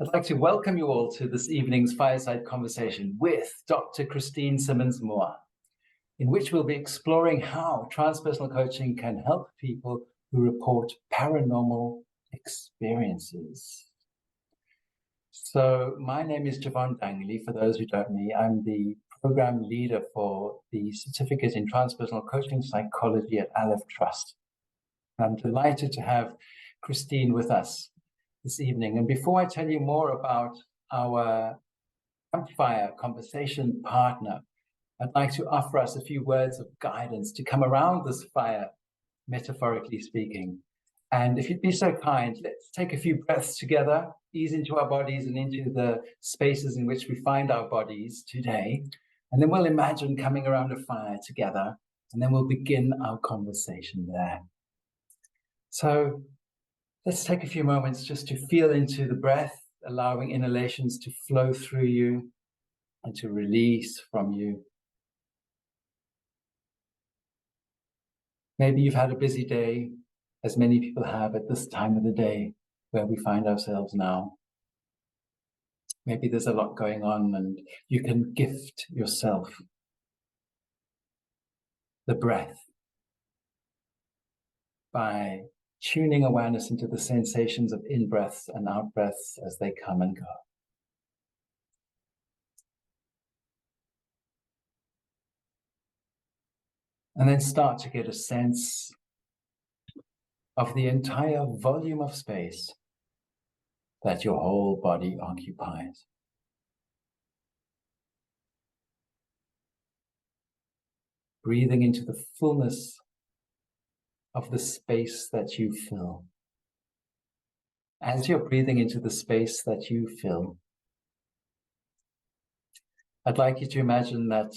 I'd like to welcome you all to this evening's fireside conversation with Dr. Christine Simmonds-Moore, in which we'll be exploring how transpersonal coaching can help people who report paranormal experiences. So my name is Jevon Dangeli. For those who don't know me, I'm the program leader for the Certificate in Transpersonal Coaching Psychology at Aleph Trust. I'm delighted to have Christine with us this evening. And before I tell you more about our Campfire conversation partner, I'd like to offer us a few words of guidance to come around this fire, metaphorically speaking. And if you'd be so kind, let's take a few breaths together, ease into our bodies and into the spaces in which we find our bodies today. And then we'll imagine coming around a fire together, and then we'll begin our conversation there. So let's take a few moments just to feel into the breath, allowing inhalations to flow through you and to release from you. Maybe you've had a busy day, as many people have at this time of the day where we find ourselves now. Maybe there's a lot going on and you can gift yourself the breath by tuning awareness into the sensations of in-breaths and out-breaths as they come and go. And then start to get a sense of the entire volume of space that your whole body occupies. Breathing into the fullness of the space that you fill. As you're breathing into the space that you fill, I'd like you to imagine that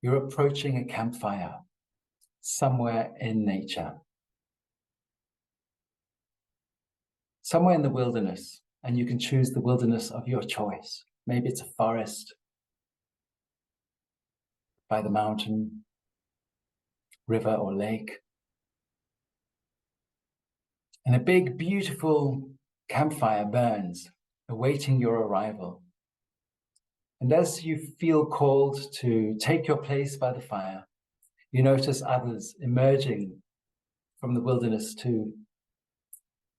you're approaching a campfire somewhere in nature, somewhere in the wilderness, and you can choose the wilderness of your choice. Maybe it's a forest, by the mountain, river or lake. And a big, beautiful campfire burns, awaiting your arrival. And as you feel called to take your place by the fire, you notice others emerging from the wilderness too.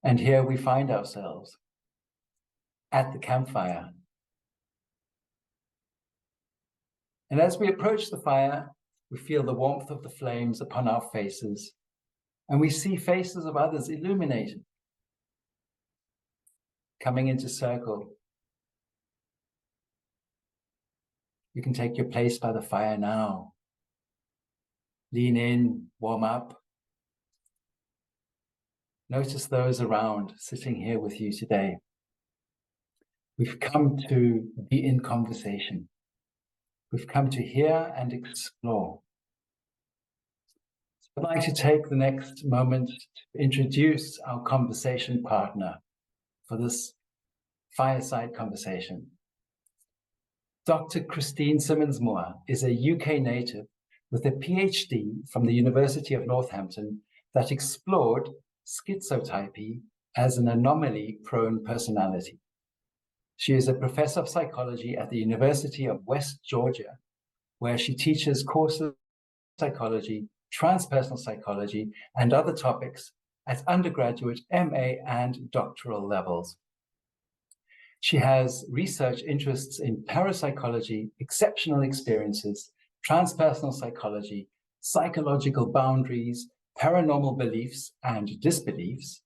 And here we find ourselves at the campfire. And as we approach the fire, we feel the warmth of the flames upon our faces. And we see faces of others illuminated, coming into circle. You can take your place by the fire now. Lean in, warm up. Notice those around sitting here with you today. We've come to be in conversation. We've come to hear and explore. I'd like to take the next moment to introduce our conversation partner for this fireside conversation. Dr. Christine Simmonds-Moore is a UK native with a PhD from the University of Northampton that explored schizotypy as an anomaly-prone personality. She is a professor of psychology at the University of West Georgia, where she teaches courses in psychology, transpersonal psychology, and other topics at undergraduate, MA, and doctoral levels. She has research interests in parapsychology, exceptional experiences, transpersonal psychology, psychological boundaries, paranormal beliefs and disbeliefs,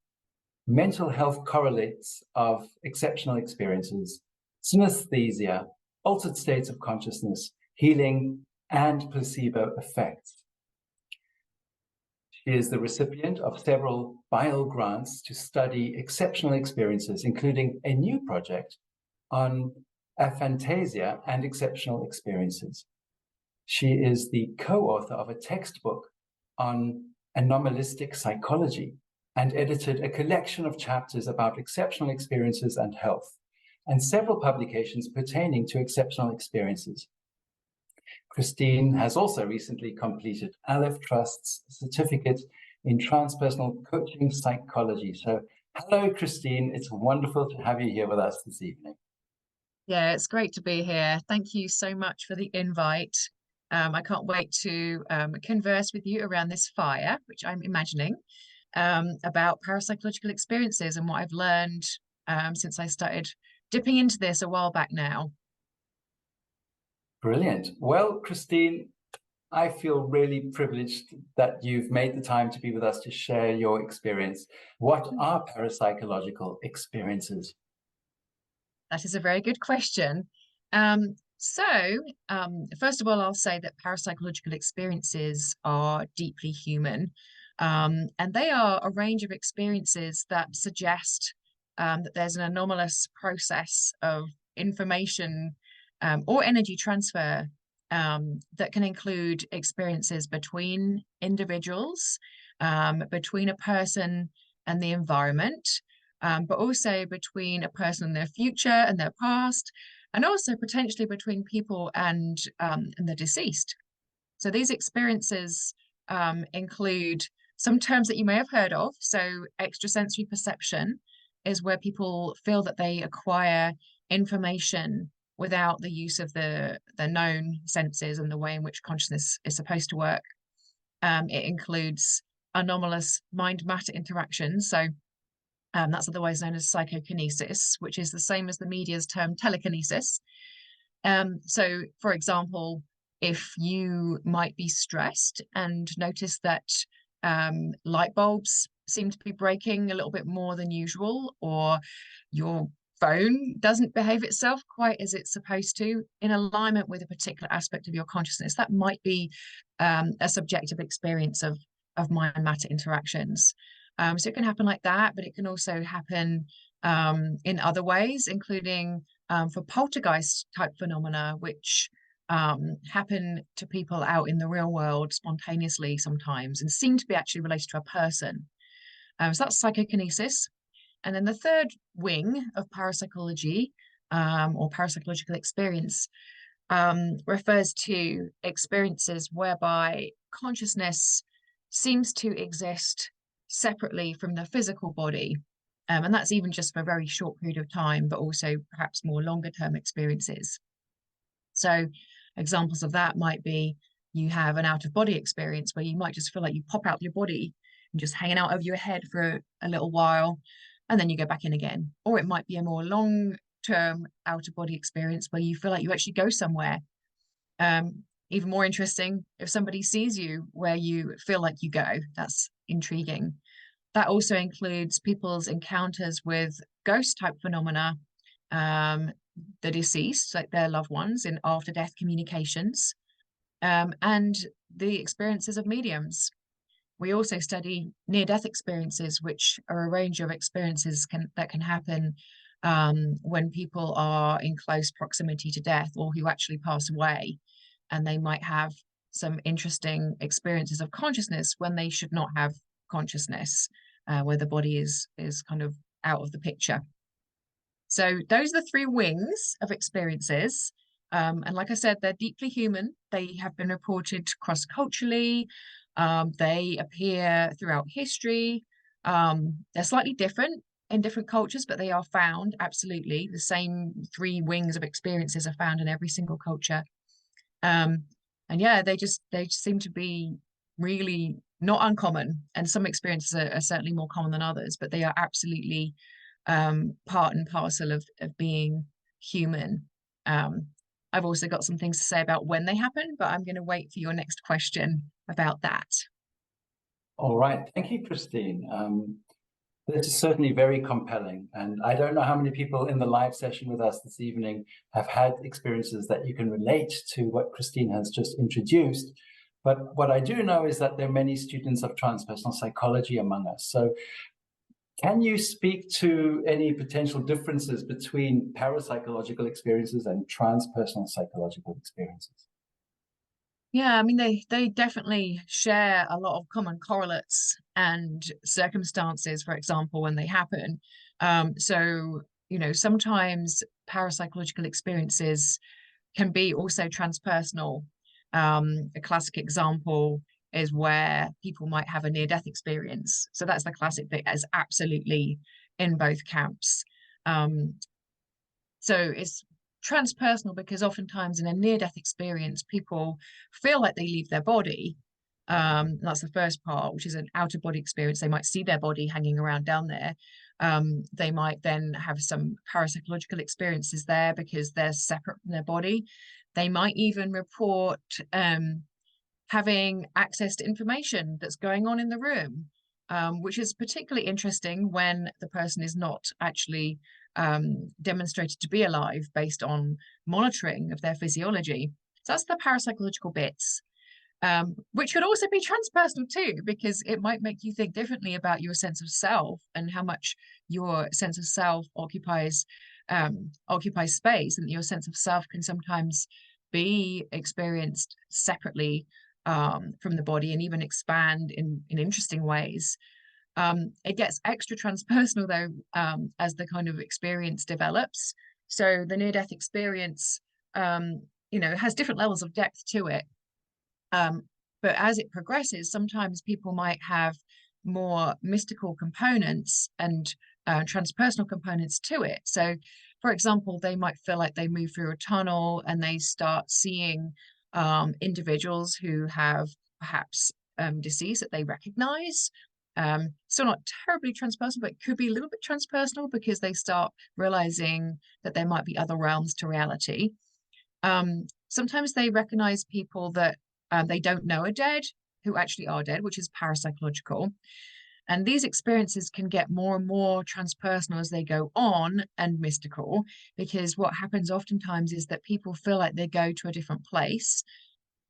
mental health correlates of exceptional experiences, synesthesia, altered states of consciousness, healing, and placebo effects. She is the recipient of several BIAL grants to study exceptional experiences, including a new project on aphantasia and exceptional experiences. She is the co-author of a textbook on anomalistic psychology and edited a collection of chapters about exceptional experiences and health, and several publications pertaining to exceptional experiences. Christine has also recently completed Aleph Trust's certificate in transpersonal coaching psychology. So Hello, Christine. It's wonderful to have you here with us this evening. Yeah, it's great to be here. Thank you so much for the invite. I can't wait to converse with you around this fire, which I'm imagining, about parapsychological experiences and what I've learned since I started dipping into this a while back now. Brilliant. Well, Christine, I feel really privileged that you've made the time to be with us to share your experience. What are parapsychological experiences? That is a very good question. First of all, I'll say that parapsychological experiences are deeply human, and they are a range of experiences that suggest that there's an anomalous process of information or energy transfer that can include experiences between individuals, between a person and the environment, but also between a person and their future and their past, and also potentially between people and the deceased. So these experiences include some terms that you may have heard of. So extrasensory perception is where people feel that they acquire information without the use of the known senses and the way in which consciousness is supposed to work. It includes anomalous mind-matter interactions. So that's otherwise known as psychokinesis, which is the same as the media's term telekinesis. So, for example, if you might be stressed and notice that light bulbs seem to be breaking a little bit more than usual, or your phone doesn't behave itself quite as it's supposed to in alignment with a particular aspect of your consciousness, that might be a subjective experience of mind matter interactions. So it can happen like that, but it can also happen in other ways, including for poltergeist type phenomena, which happen to people out in the real world spontaneously sometimes and seem to be actually related to a person. So that's psychokinesis. And then the third wing of parapsychology or parapsychological experience refers to experiences whereby consciousness seems to exist separately from the physical body. And that's even just for a very short period of time, but also perhaps more longer term experiences. So, examples of that might be you have an out of body experience where you might just feel like you pop out of your body and just hanging out over your head for a little while, and then you go back in again. Or it might be a more long term out of body experience where you feel like you actually go somewhere. Even more interesting, if somebody sees you where you feel like you go, that's intriguing. That also includes people's encounters with ghost type phenomena, the deceased, like their loved ones in after death communications, and the experiences of mediums. We also study near death experiences, which are a range of experiences that can happen when people are in close proximity to death or who actually pass away. And they might have some interesting experiences of consciousness when they should not have consciousness, where the body is kind of out of the picture. So those are the three wings of experiences. And like I said, they're deeply human. They have been reported cross-culturally. They appear throughout history. They're slightly different in different cultures, but they are found absolutely. The same three wings of experiences are found in every single culture. And yeah, they just seem to be really not uncommon. And some experiences are certainly more common than others, but they are absolutely part and parcel of being human. I've also got some things to say about when they happen, but I'm going to wait for your next question about that. All right. Thank you, Christine. This is certainly very compelling. And I don't know how many people in the live session with us this evening have had experiences that you can relate to what Christine has just introduced. But what I do know is that there are many students of transpersonal psychology among us. So can you speak to any potential differences between parapsychological experiences and transpersonal psychological experiences? Yeah, I mean they definitely share a lot of common correlates and circumstances, for example, when they happen. So, you know, sometimes parapsychological experiences can be also transpersonal. A classic example is where people might have a near-death experience. So that's the classic bit, is absolutely in both camps. So it's transpersonal because oftentimes in a near-death experience, people feel like they leave their body. That's the first part, which is an out-of-body experience. They might see their body hanging around down there. They might then have some parapsychological experiences there because they're separate from their body. They might even report having access to information that's going on in the room, which is particularly interesting when the person is not actually demonstrated to be alive based on monitoring of their physiology. So that's the parapsychological bits, which could also be transpersonal too, because it might make you think differently about your sense of self and how much your sense of self occupies space, and your sense of self can sometimes be experienced separately from the body and even expand in interesting ways. It gets extra transpersonal though as the kind of experience develops. So the near-death experience, has different levels of depth to it. But as it progresses, sometimes people might have more mystical components and transpersonal components to it. So, for example, they might feel like they move through a tunnel and they start seeing individuals who have perhaps deceased that they recognize. Still not terribly transpersonal, but it could be a little bit transpersonal because they start realizing that there might be other realms to reality. Sometimes they recognize people that they don't know are dead, who actually are dead, which is parapsychological. And these experiences can get more and more transpersonal as they go on, and mystical, because what happens oftentimes is that people feel like they go to a different place.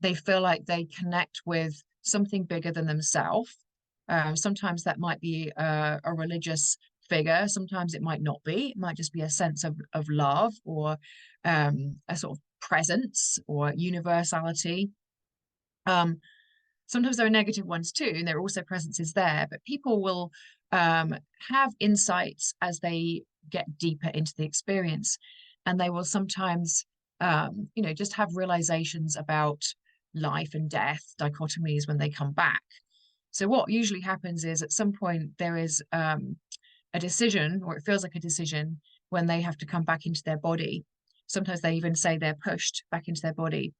They feel like they connect with something bigger than themselves. Sometimes that might be a religious figure. Sometimes it might not be. It might just be a sense of love, or a sort of presence or universality. Sometimes there are negative ones too, and there are also presences there, but people will have insights as they get deeper into the experience, and they will sometimes just have realizations about life and death dichotomies when they come back. So what usually happens is at some point there is a decision, or it feels like a decision, when they have to come back into their body. Sometimes they even say they're pushed back into their body,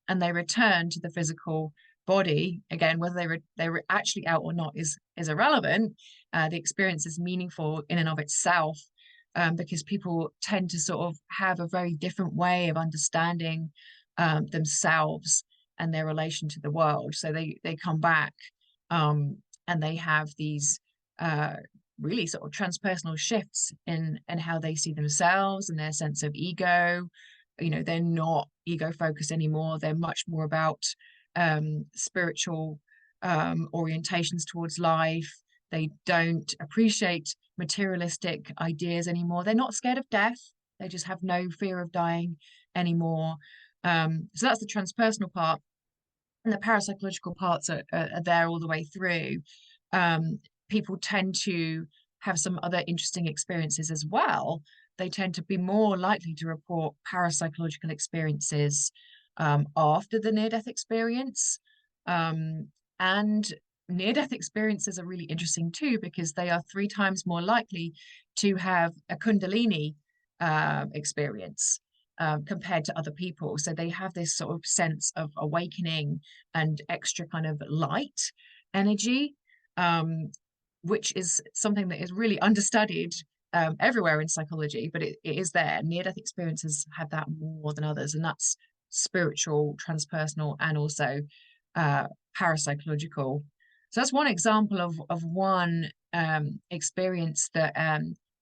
and they return to the physical body again. Whether they were actually out or not is irrelevant. The experience is meaningful in and of itself, because people tend to sort of have a very different way of understanding themselves and their relation to the world. So they come back and they have these really sort of transpersonal shifts in how they see themselves and their sense of ego. They're not ego focused anymore. They're much more about spiritual orientations towards life. They don't appreciate materialistic ideas anymore. They're not scared of death. They just have no fear of dying anymore. So that's the transpersonal part. And the parapsychological parts are there all the way through. People tend to have some other interesting experiences as well. They tend to be more likely to report parapsychological experiences after the near-death experience. And near-death experiences are really interesting too, because they are 3 times more likely to have a Kundalini experience compared to other people. So they have this sort of sense of awakening and extra kind of light energy, which is something that is really understudied everywhere in psychology, but it is there. Near-death experiences have that more than others, and that's spiritual, transpersonal, and also parapsychological. So that's one example of one experience that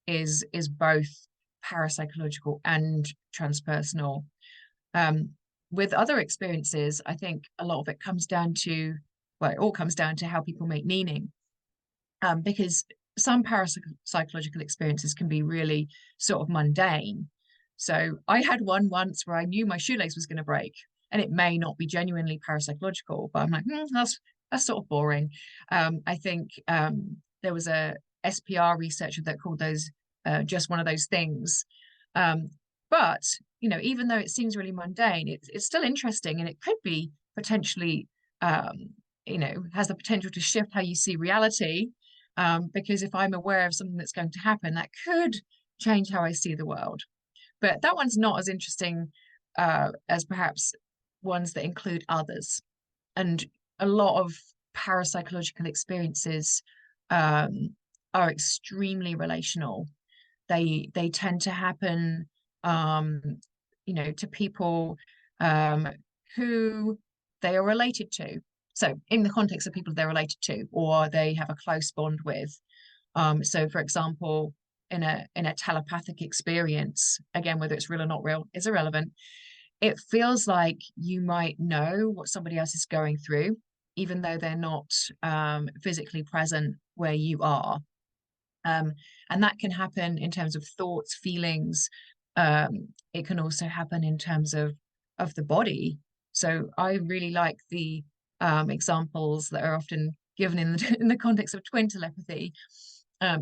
is both parapsychological and transpersonal. With other experiences, I think a lot of it comes down to, well, it all comes down to how people make meaning. Because some parapsychological experiences can be really sort of mundane. So I had one once where I knew my shoelace was going to break, and it may not be genuinely parapsychological, but I'm like, that's sort of boring. I think there was a SPR researcher that called those just one of those things. But even though it seems really mundane, it's still interesting, and it could be potentially has the potential to shift how you see reality. because if I'm aware of something that's going to happen, that could change how I see the world. But that one's not as interesting as perhaps ones that include others. And a lot of parapsychological experiences are extremely relational. They tend to happen, to people who they are related to. So in the context of people they're related to, or they have a close bond with. So for example, in a telepathic experience, again, whether it's real or not real is irrelevant. It feels like you might know what somebody else is going through, even though they're not physically present where you are. And that can happen in terms of thoughts, feelings. It can also happen in terms of the body. So I really like the examples that are often given in the context of twin telepathy.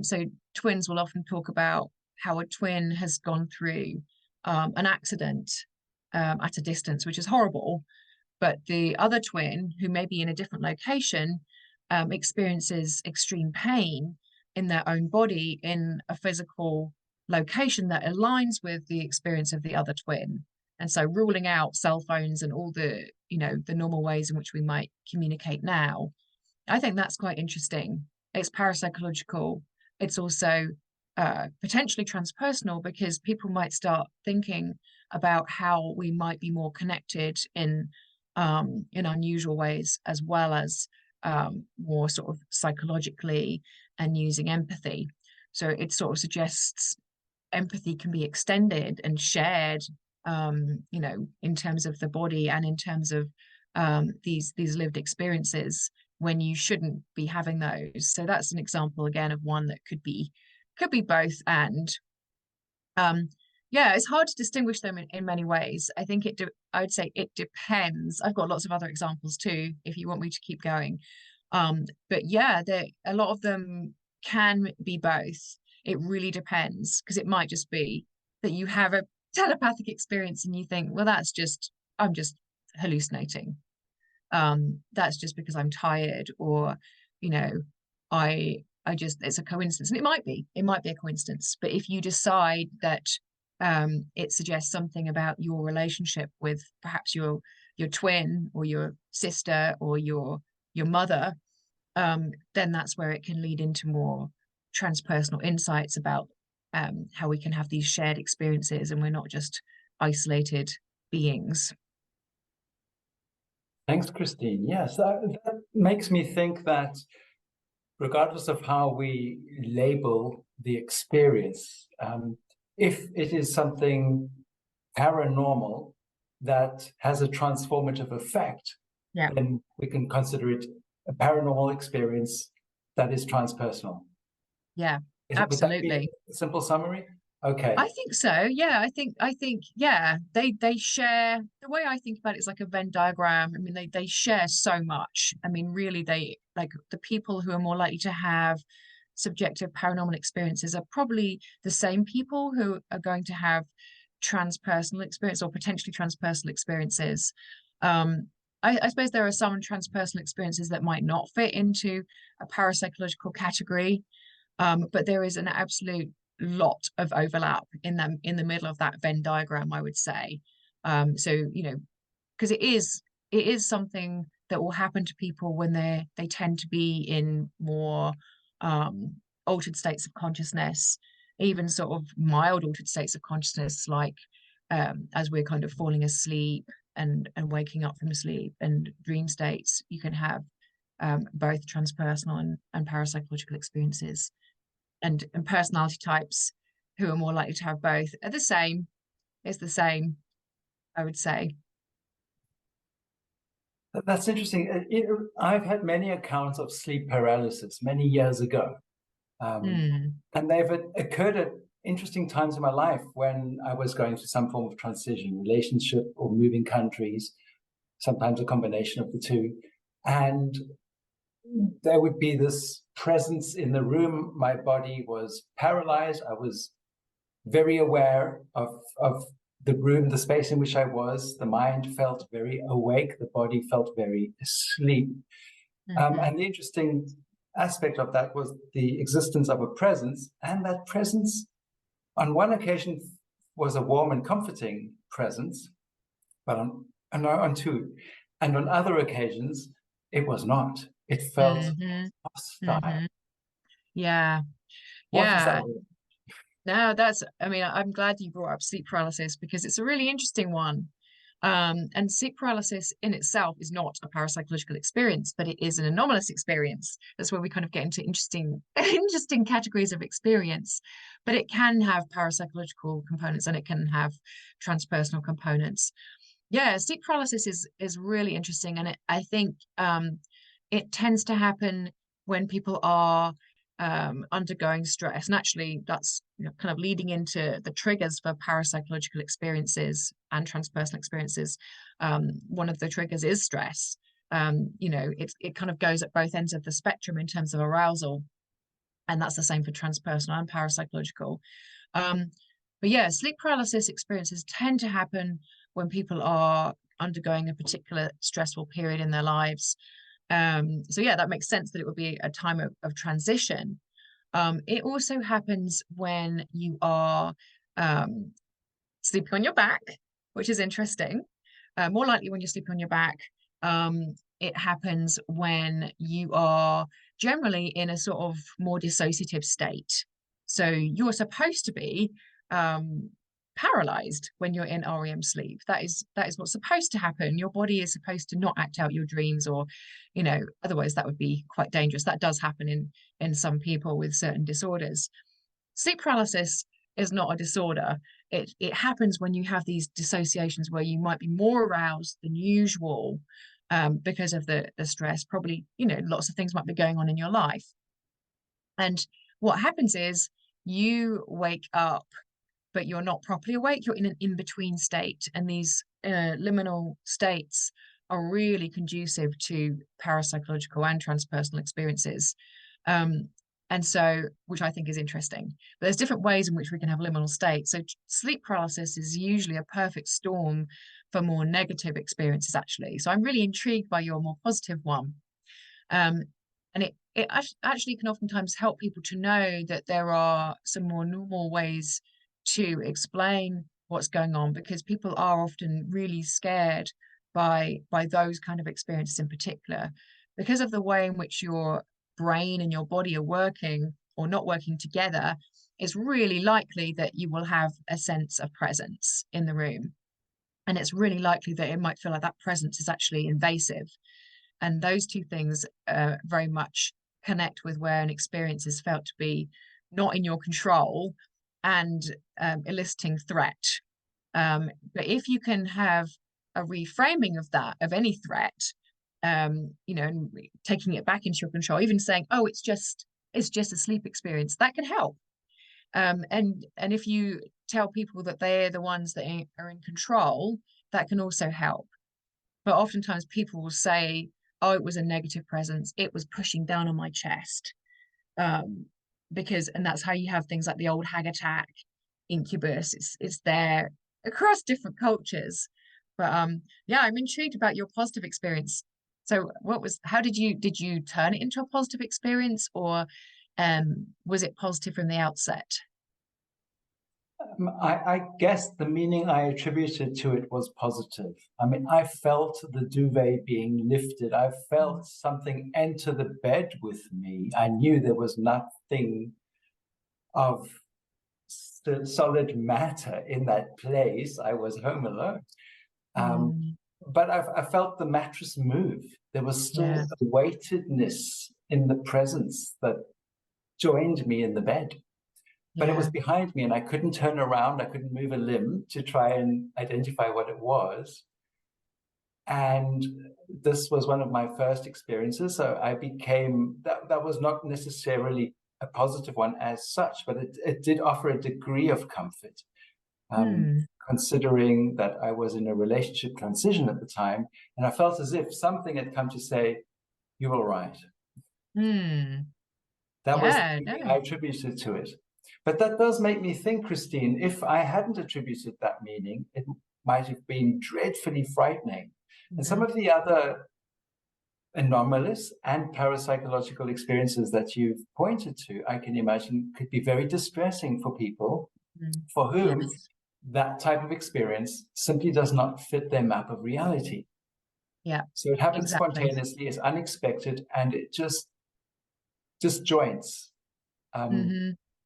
So twins will often talk about how a twin has gone through an accident at a distance, which is horrible. But the other twin, who may be in a different location, experiences extreme pain in their own body in a physical location that aligns with the experience of the other twin. And so ruling out cell phones and all the, the normal ways in which we might communicate now, I think that's quite interesting. It's parapsychological. It's also potentially transpersonal, because people might start thinking about how we might be more connected in unusual ways, as well as more sort of psychologically and using empathy. So it sort of suggests empathy can be extended and shared, in terms of the body and in terms of these lived experiences when you shouldn't be having those. So that's an example again of one that could be both. And yeah, it's hard to distinguish them in many ways. I think I would say it depends. I've got lots of other examples too, if you want me to keep going. But yeah, a lot of them can be both. It really depends, because it might just be that you have a telepathic experience and you think, well, I'm just hallucinating. That's just because I'm tired, or, it's a coincidence. And it might be a coincidence. But if you decide that it suggests something about your relationship with perhaps your twin or your sister or your mother, then that's where it can lead into more transpersonal insights about how we can have these shared experiences and we're not just isolated beings. Thanks, Christine. Yes, that makes me think that regardless of how we label the experience, if it is something paranormal that has a transformative effect, then we can consider it a paranormal experience that is transpersonal. Yeah, absolutely. Would that be a simple summary? Okay. I think so. Yeah, I think yeah, they share. The way I think about it is like a Venn diagram. I mean, they share so much. I mean, really, they, like, the people who are more likely to have subjective paranormal experiences are probably the same people who are going to have transpersonal experience or potentially transpersonal experiences. I suppose there are some transpersonal experiences that might not fit into a parapsychological category, but there is an absolute lot of overlap in the middle of that Venn diagram, I would say. So, because it is something that will happen to people when they tend to be in more altered states of consciousness, even sort of mild altered states of consciousness, like as we're kind of falling asleep and waking up from sleep, and dream states. You can have both transpersonal and parapsychological experiences. And personality types who are more likely to have both are the same. It's the same, I would say. That's interesting. I've had many accounts of sleep paralysis many years ago. And they've occurred at interesting times in my life when I was going through some form of transition, relationship, or moving countries, sometimes a combination of the two. And there would be this presence in the room. My body was paralyzed. I was very aware of the room, the space in which I was. The mind felt very awake. The body felt very asleep. And the interesting aspect of that was the existence of a presence, and that presence on one occasion was a warm and comforting presence, but on two, and on other occasions it was not. It felt hostile. Yeah. What is that? No, I mean, I'm glad you brought up sleep paralysis because it's a really interesting one. And sleep paralysis in itself is not a parapsychological experience, but it is an anomalous experience. That's where we kind of get into interesting categories of experience. But it can have parapsychological components and it can have transpersonal components. Yeah, sleep paralysis is really interesting, and I think it tends to happen when people are undergoing stress. And actually, that's kind of leading into the triggers for parapsychological experiences and transpersonal experiences. One of the triggers is stress. It kind of goes at both ends of the spectrum in terms of arousal, and that's the same for transpersonal and parapsychological. But yeah, sleep paralysis experiences tend to happen when people are undergoing a particular stressful period in their lives. So yeah, that makes sense that it would be a time of transition. It also happens when you are sleeping on your back, which is interesting. More likely when you're sleeping on your back. It happens when you are generally in a sort of more dissociative state. So you're supposed to be paralyzed when you're in REM sleep. That is what's supposed to happen. Your body is supposed to not act out your dreams, or otherwise that would be quite dangerous. That does happen in some people with certain disorders. Sleep paralysis is not a disorder. It happens when you have these dissociations where you might be more aroused than usual because of the stress. Probably lots of things might be going on in your life, and what happens is you wake up but you're not properly awake. You're in an in-between state, and these liminal states are really conducive to parapsychological and transpersonal experiences. And so, which I think is interesting. But there's different ways in which we can have liminal states. So sleep paralysis is usually a perfect storm for more negative experiences, actually. So I'm really intrigued by your more positive one. And it actually can oftentimes help people to know that there are some more normal ways to explain what's going on, because people are often really scared by those kind of experiences in particular, because of the way in which your brain and your body are working or not working together. It's really likely that you will have a sense of presence in the room, and it's really likely that it might feel like that presence is actually invasive, and those two things very much connect with where an experience is felt to be not in your control and eliciting threat. But if you can have a reframing of that, of any threat, and taking it back into your control, even saying, "Oh, it's just a sleep experience," that can help. And if you tell people that they're the ones that are in control, that can also help. But oftentimes people will say, "Oh, it was a negative presence. It was pushing down on my chest." And that's how you have things like the old hag attack, incubus. It's there across different cultures. But yeah, I'm intrigued about your positive experience. So how did you turn it into a positive experience, or was it positive from the outset? I guess the meaning I attributed to it was positive. I mean, I felt the duvet being lifted. I felt something enter the bed with me. I knew there was nothing of solid matter in that place. I was home alone. But I felt the mattress move. There was still a weightedness in the presence that joined me in the bed. But it was behind me, and I couldn't turn around. I couldn't move a limb to try and identify what it was. And this was one of my first experiences. So I became, that was not necessarily a positive one as such, but it did offer a degree of comfort, considering that I was in a relationship transition at the time. And I felt as if something had come to say, "You're all right." That was the meaning I attributed to it. But that does make me think, Christine, if I hadn't attributed that meaning, it might have been dreadfully frightening. And some of the other anomalous and parapsychological experiences that you've pointed to, I can imagine could be very distressing for people for whom Yes. that type of experience simply does not fit their map of reality. Yeah, So it happens exactly. spontaneously, it's unexpected, and it just disjoints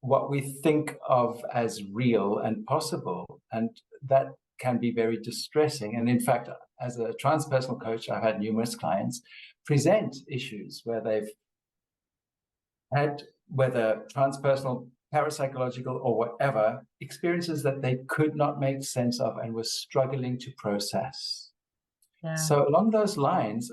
what we think of as real and possible. And that can be very distressing. And in fact, as a transpersonal coach, I've had numerous clients present issues where they've had, whether transpersonal, parapsychological, or whatever, experiences that they could not make sense of and were struggling to process. Yeah. So along those lines,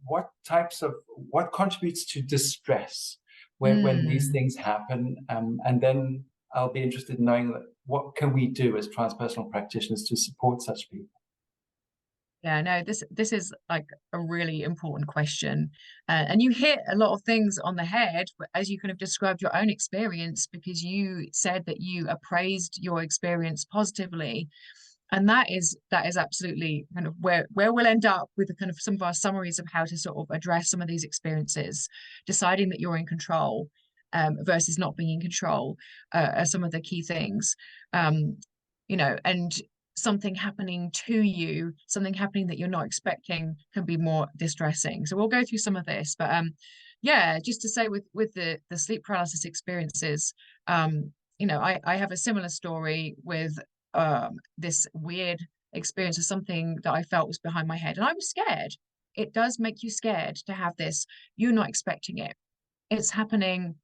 what contributes to distress when these things happen? And then I'll be interested in knowing what can we do as transpersonal practitioners to support such people? Yeah, no, this is like a really important question, and you hit a lot of things on the head as you kind of described your own experience, because you said that you appraised your experience positively, and that is absolutely kind of where we'll end up with the kind of some of our summaries of how to sort of address some of these experiences, deciding that you're in control versus not being in control are some of the key things, and something happening to you, something happening that you're not expecting can be more distressing. So we'll go through some of this, but yeah, just to say with the sleep paralysis experiences, I have a similar story with this weird experience of something that I felt was behind my head, and I was scared. It does make you scared to have this. You're not expecting it. It's happening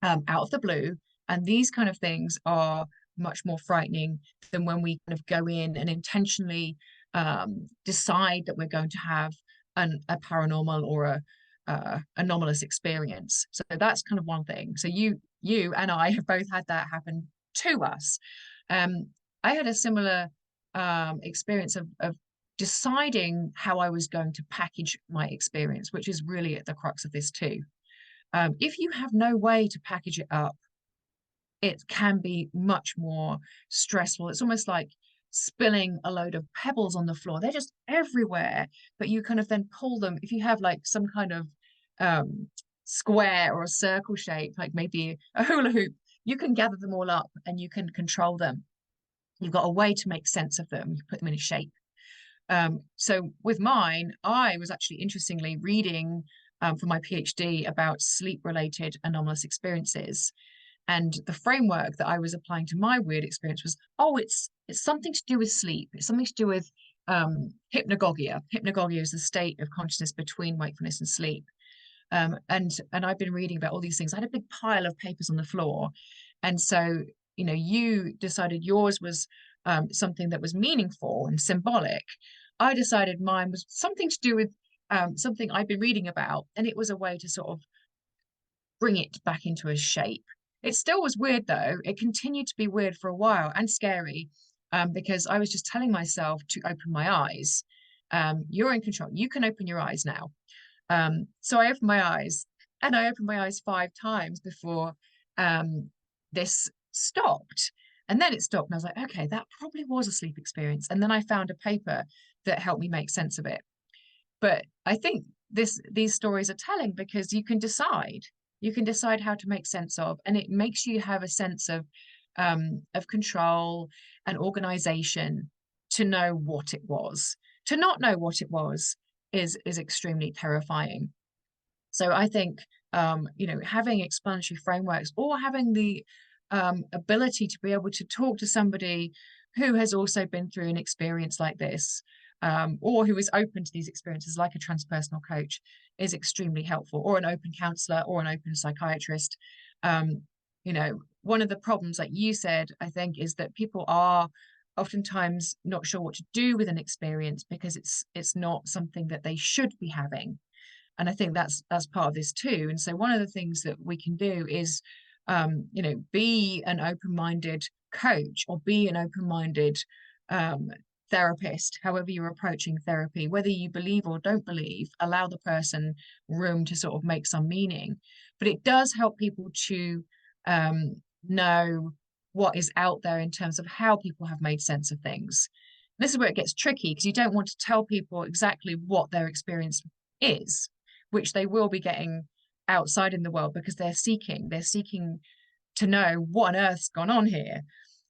out of the blue, and these kind of things are much more frightening than when we kind of go in and intentionally decide that we're going to have a paranormal or a anomalous experience. So that's kind of one thing. So you and I have both had that happen to us. I had a similar experience of deciding how I was going to package my experience, which is really at the crux of this too. If you have no way to package it up, it can be much more stressful. It's almost like spilling a load of pebbles on the floor. They're just everywhere, but you kind of then pull them. If you have like some kind of square or a circle shape, like maybe a hula hoop, you can gather them all up and you can control them. You've got a way to make sense of them. You put them in a shape. So with mine, I was actually interestingly reading for my PhD about sleep-related anomalous experiences. And the framework that I was applying to my weird experience was, it's something to do with sleep. It's something to do with hypnagogia. Hypnagogia is the state of consciousness between wakefulness and sleep. And I've been reading about all these things. I had a big pile of papers on the floor. And so, you decided yours was something that was meaningful and symbolic. I decided mine was something to do with something I'd been reading about, and it was a way to sort of bring it back into a shape. It still was weird though. It continued to be weird for a while and scary, because I was just telling myself to open my eyes. You're in control. You can open your eyes now. So I opened my eyes, and I opened my eyes 5 times before this stopped. And then it stopped, and I was like, okay, that probably was a sleep experience. And then I found a paper that helped me make sense of it. But I think these stories are telling because you can decide how to make sense of, and it makes you have a sense of control and organization to know what it was. To not know what it was is extremely terrifying. So I think having explanatory frameworks, or having the ability to be able to talk to somebody who has also been through an experience like this, or who is open to these experiences, like a transpersonal coach, is extremely helpful, or an open counselor, or an open psychiatrist. One of the problems, like you said, I think, is that people are oftentimes not sure what to do with an experience because it's not something that they should be having. And I think that's part of this too. And so one of the things that we can do is be an open-minded coach, or be an open-minded therapist, however you're approaching therapy. Whether you believe or don't believe, allow the person room to sort of make some meaning. But it does help people to know what is out there in terms of how people have made sense of things. This is where it gets tricky, because you don't want to tell people exactly what their experience is, which they will be getting outside in the world, because they're seeking to know what on earth's gone on here.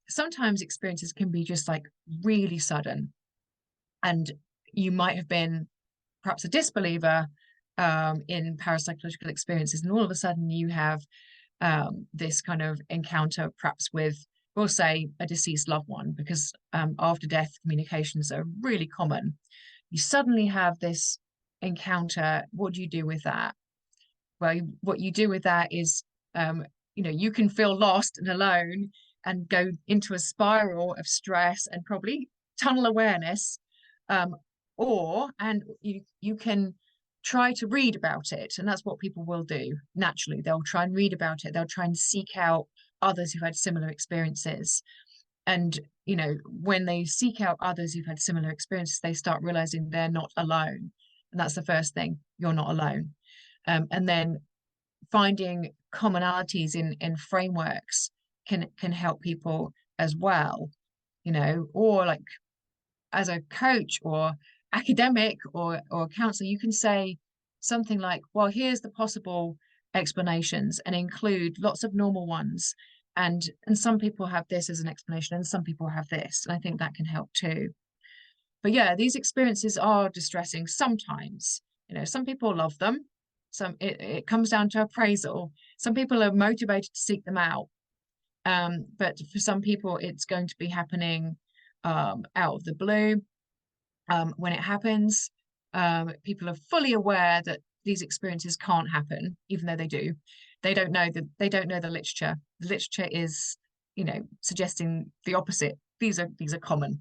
Sometimes experiences can be just like really sudden, and you might have been perhaps a disbeliever in parapsychological experiences, and all of a sudden you have this kind of encounter, perhaps with, we'll say, a deceased loved one, because after death communications are really common. You suddenly have this encounter. What do you do with that? Well, what you do with that is, you can feel lost and alone and go into a spiral of stress and probably tunnel awareness, and you can try to read about it, and that's what people will do naturally. They'll try and read about it. They'll try and seek out others who've had similar experiences, and when they seek out others who've had similar experiences, they start realizing they're not alone, and that's the first thing. You're not alone. And then finding commonalities in frameworks can help people as well, or like as a coach or academic or counselor, you can say something like, well, here's the possible explanations, and include lots of normal ones, and some people have this as an explanation and some people have this, and I think that can help too. But yeah, these experiences are distressing sometimes. Some people love them. It comes down to appraisal. Some people are motivated to seek them out, but for some people it's going to be happening out of the blue. When it happens, people are fully aware that these experiences can't happen, even though they do. They don't know the literature. The literature is, suggesting the opposite. These are common.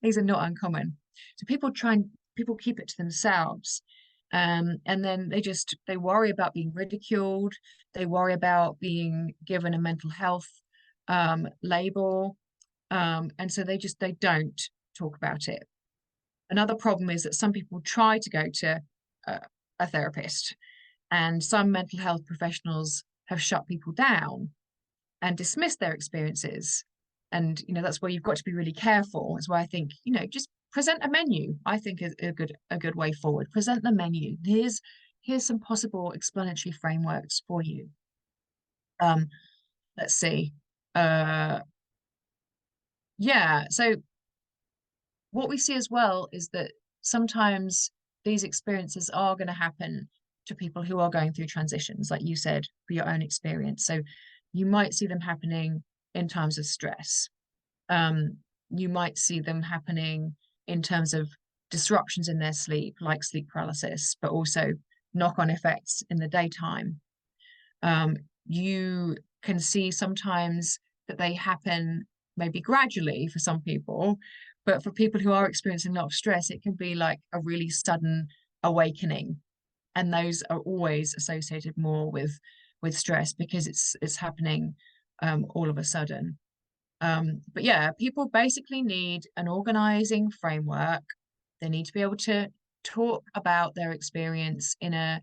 These are not uncommon. So people keep it to themselves. And then they worry about being ridiculed. They worry about being given a mental health label. And so they don't talk about it. Another problem is that some people try to go to a therapist, and some mental health professionals have shut people down and dismissed their experiences. And that's where you've got to be really careful. Is why I think just present a menu. I think is a good way forward. Present the menu. Here's some possible explanatory frameworks for you. Let's see. Yeah. So what we see as well is that sometimes these experiences are going to happen to people who are going through transitions, like you said, for your own experience. So you might see them happening in times of stress. You might see them happening in terms of disruptions in their sleep, like sleep paralysis, but also knock-on effects in the daytime. You can see sometimes that they happen maybe gradually for some people, but for people who are experiencing a lot of stress, it can be like a really sudden awakening. And those are always associated more with stress, because it's happening all of a sudden. But yeah, people basically need an organizing framework. They need to be able to talk about their experience in a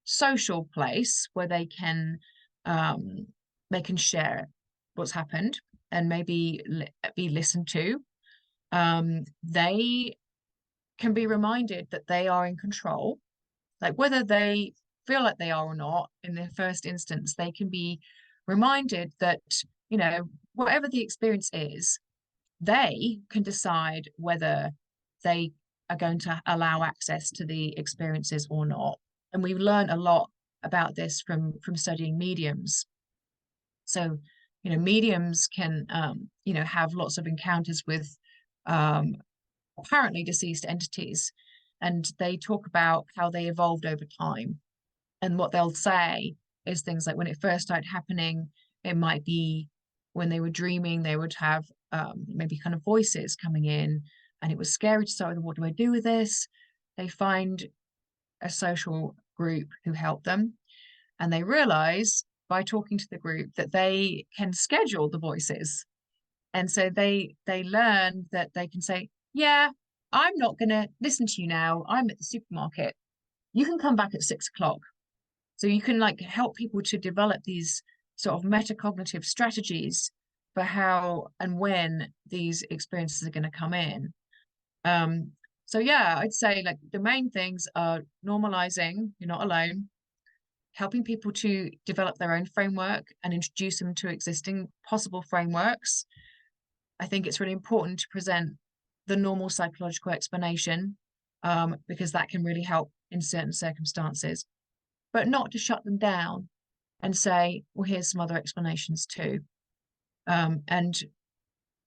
social place where they can share what's happened and maybe be listened to. They can be reminded that they are in control, like whether they feel like they are or not in the first instance. They can be reminded that, whatever the experience is, they can decide whether they are going to allow access to the experiences or not. And we've learned a lot about this from studying mediums. So, mediums can, have lots of encounters with apparently deceased entities, and they talk about how they evolved over time. And what they'll say is things like, when it first started happening, it might be when they were dreaming, they would have maybe kind of voices coming in, and it was scary to start with, what do I do with this? They find a social group who help them, and they realize by talking to the group that they can schedule the voices. And so they learn that they can say, yeah, I'm not going to listen to you now. I'm at the supermarket. You can come back at 6 o'clock. So you can help people to develop these sort of metacognitive strategies for how and when these experiences are going to come in. So yeah, I'd say like the main things are normalizing, you're not alone, helping people to develop their own framework and introduce them to existing possible frameworks. I think it's really important to present the normal psychological explanation, because that can really help in certain circumstances, but not to shut them down and say, well, here's some other explanations too. And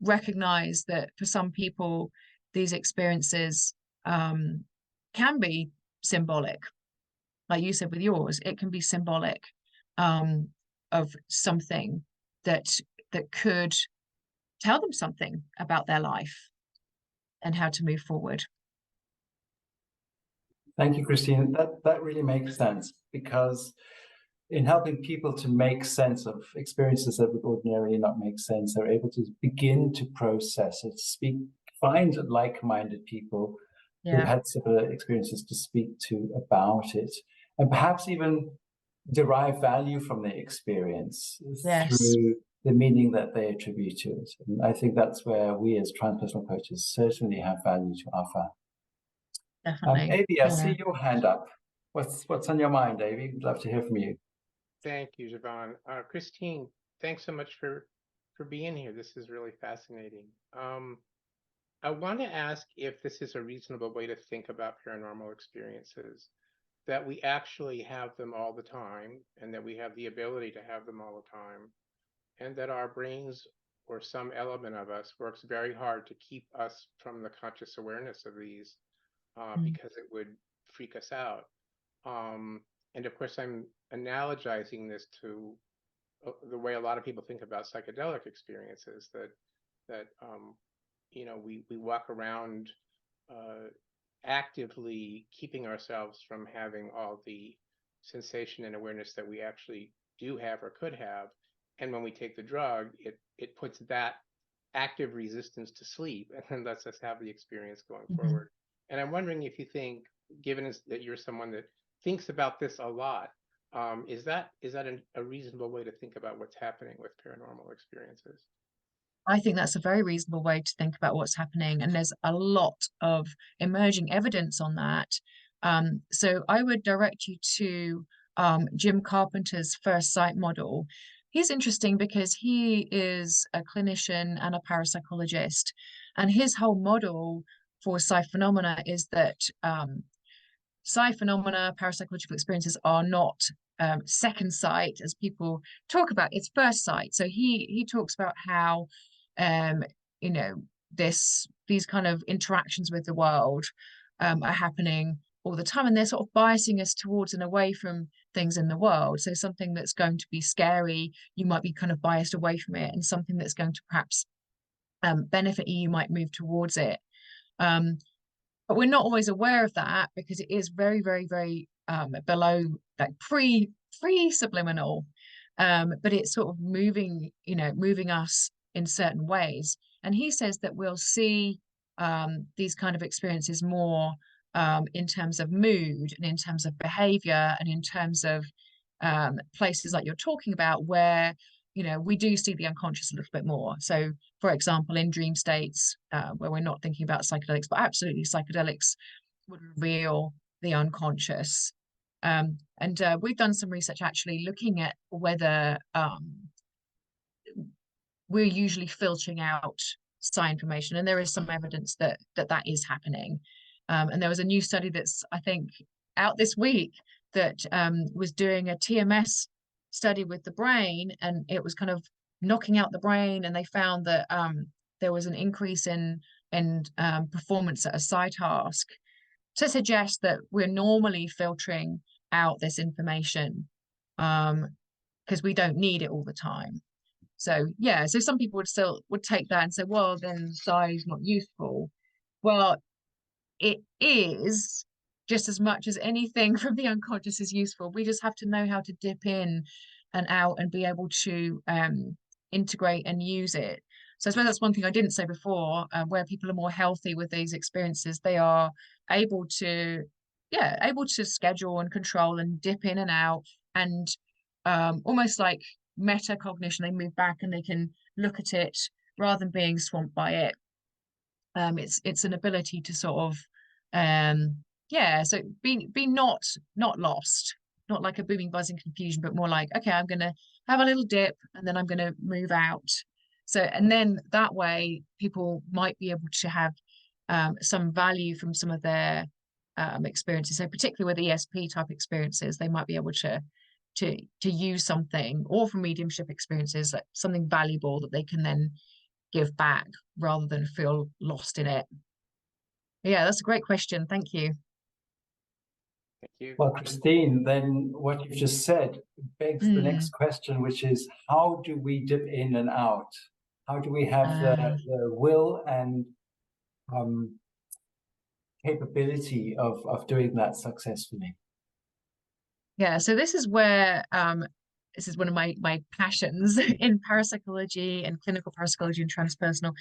recognize that for some people, these experiences can be symbolic. Like you said with yours, it can be symbolic of something that could tell them something about their life and how to move forward. Thank you, Christine. That really makes sense, because in helping people to make sense of experiences that would ordinarily not make sense, they're able to begin to process it, find like-minded people who Yeah. had similar experiences to speak to about it, and perhaps even derive value from the experience Yes, through the meaning that they attribute to it. And I think that's where we as transpersonal coaches certainly have value to offer. definitely. Avi, I Yeah. see your hand up. What's on your mind, Avi? We'd love to hear from you. Thank you, Jevon. Christine, thanks so much for being here. This is really fascinating. I want to ask if this is a reasonable way to think about paranormal experiences, that we actually have them all the time, and that we have the ability to have them all the time, and that our brains or some element of us works very hard to keep us from the conscious awareness of these, because it would freak us out. And of course, I'm analogizing this to the way a lot of people think about psychedelic experiences, that we walk around actively keeping ourselves from having all the sensation and awareness that we actually do have or could have. And when we take the drug, it puts that active resistance to sleep and then lets us have the experience going forward. And I'm wondering if you think, given that you're someone that thinks about this a lot, is that a reasonable way to think about what's happening with paranormal experiences? I think that's a very reasonable way to think about what's happening. And there's a lot of emerging evidence on that. So I would direct you to Jim Carpenter's first sight model. He's interesting because he is a clinician and a parapsychologist. And his whole model for psi phenomena is that psi phenomena, parapsychological experiences are not second sight as people talk about, it's first sight. So he talks about how you know, these kind of interactions with the world are happening all the time, and they're sort of biasing us towards and away from things in the world. So something that's going to be scary, you might be kind of biased away from it, and something that's going to perhaps benefit you, you might move towards it. But we're not always aware of that because it is very, very, very below, like pre subliminal. But it's sort of moving, moving us in certain ways. And he says that we'll see these kind of experiences more in terms of mood and in terms of behavior and in terms of places like you're talking about where we do see the unconscious a little bit more. So for example, in dream states where we're not thinking about psychedelics, but absolutely psychedelics would reveal the unconscious. And we've done some research actually looking at whether we're usually filtering out psi information, and there is some evidence that is happening. And there was a new study that's, I think, out this week that was doing a TMS study with the brain, and it was kind of knocking out the brain, and they found that there was an increase in performance at a psi task to suggest that we're normally filtering out this information because we don't need it all the time. So yeah, so some people would take that and say, well, then psi is not useful. Well, it is just as much as anything from the unconscious is useful. We just have to know how to dip in and out and be able to integrate and use it. So I suppose that's one thing I didn't say before, where people are more healthy with these experiences, they are able to schedule and control and dip in and out, and almost like metacognition, they move back and they can look at it rather than being swamped by it. It's an ability to sort of Yeah, so be not lost, not like a booming, buzzing confusion, but more like, okay, I'm gonna have a little dip and then I'm gonna move out. So, and then that way people might be able to have some value from some of their experiences. So particularly with ESP type experiences, they might be able to use something, or from mediumship experiences, like something valuable that they can then give back rather than feel lost in it. Yeah, that's a great question. Thank you. Thank you. Well, Christine, then what you've just said begs the next question, which is, how do we dip in and out? How do we have the will and capability of doing that successfully? Yeah, so this is where this is one of my passions in parapsychology and clinical parapsychology and transpersonal.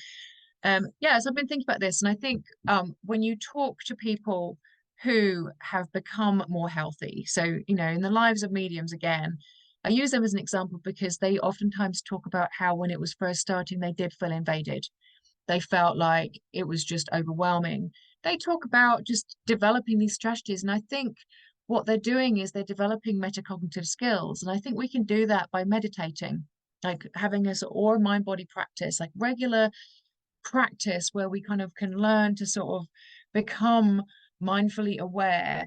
Yeah, so I've been thinking about this, and I think when you talk to people who have become more healthy, so you know, in the lives of mediums, again, I use them as an example because they oftentimes talk about how when it was first starting, they did feel invaded. They felt like it was just overwhelming. They talk about just developing these strategies, and I think what they're doing is they're developing metacognitive skills, and I think we can do that by meditating, like having a sort of or mind body practice, like regular practice where we kind of can learn to sort of become mindfully aware.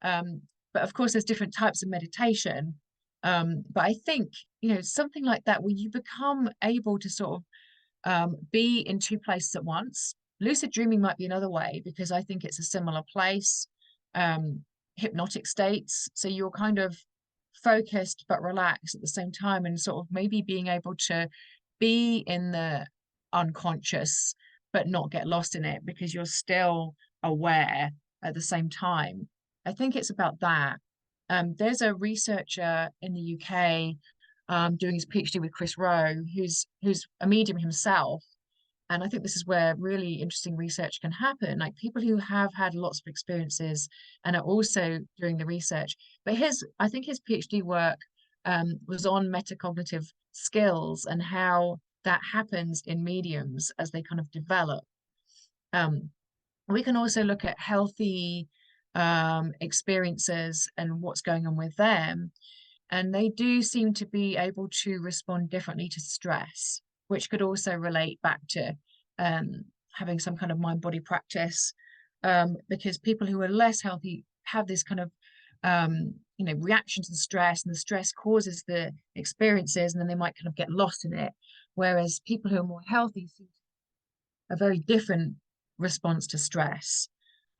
But of course, there's different types of meditation. But I think, you know, something like that where you become able to sort of be in two places at once. Lucid dreaming might be another way because I think it's a similar place. Hypnotic states. So you're kind of focused but relaxed at the same time, and sort of maybe being able to be in the unconscious but not get lost in it because you're still aware at the same time. I think it's about that. There's a researcher in the UK doing his PhD with Chris Rowe, who's a medium himself. And I think this is where really interesting research can happen, like people who have had lots of experiences and are also doing the research. But I think his PhD work was on metacognitive skills and how that happens in mediums as they kind of develop. We can also look at healthy experiences and what's going on with them. And they do seem to be able to respond differently to stress, which could also relate back to having some kind of mind-body practice, because people who are less healthy have this kind of you know, reaction to the stress, and the stress causes the experiences, and then they might kind of get lost in it. Whereas people who are more healthy seem a very different response to stress.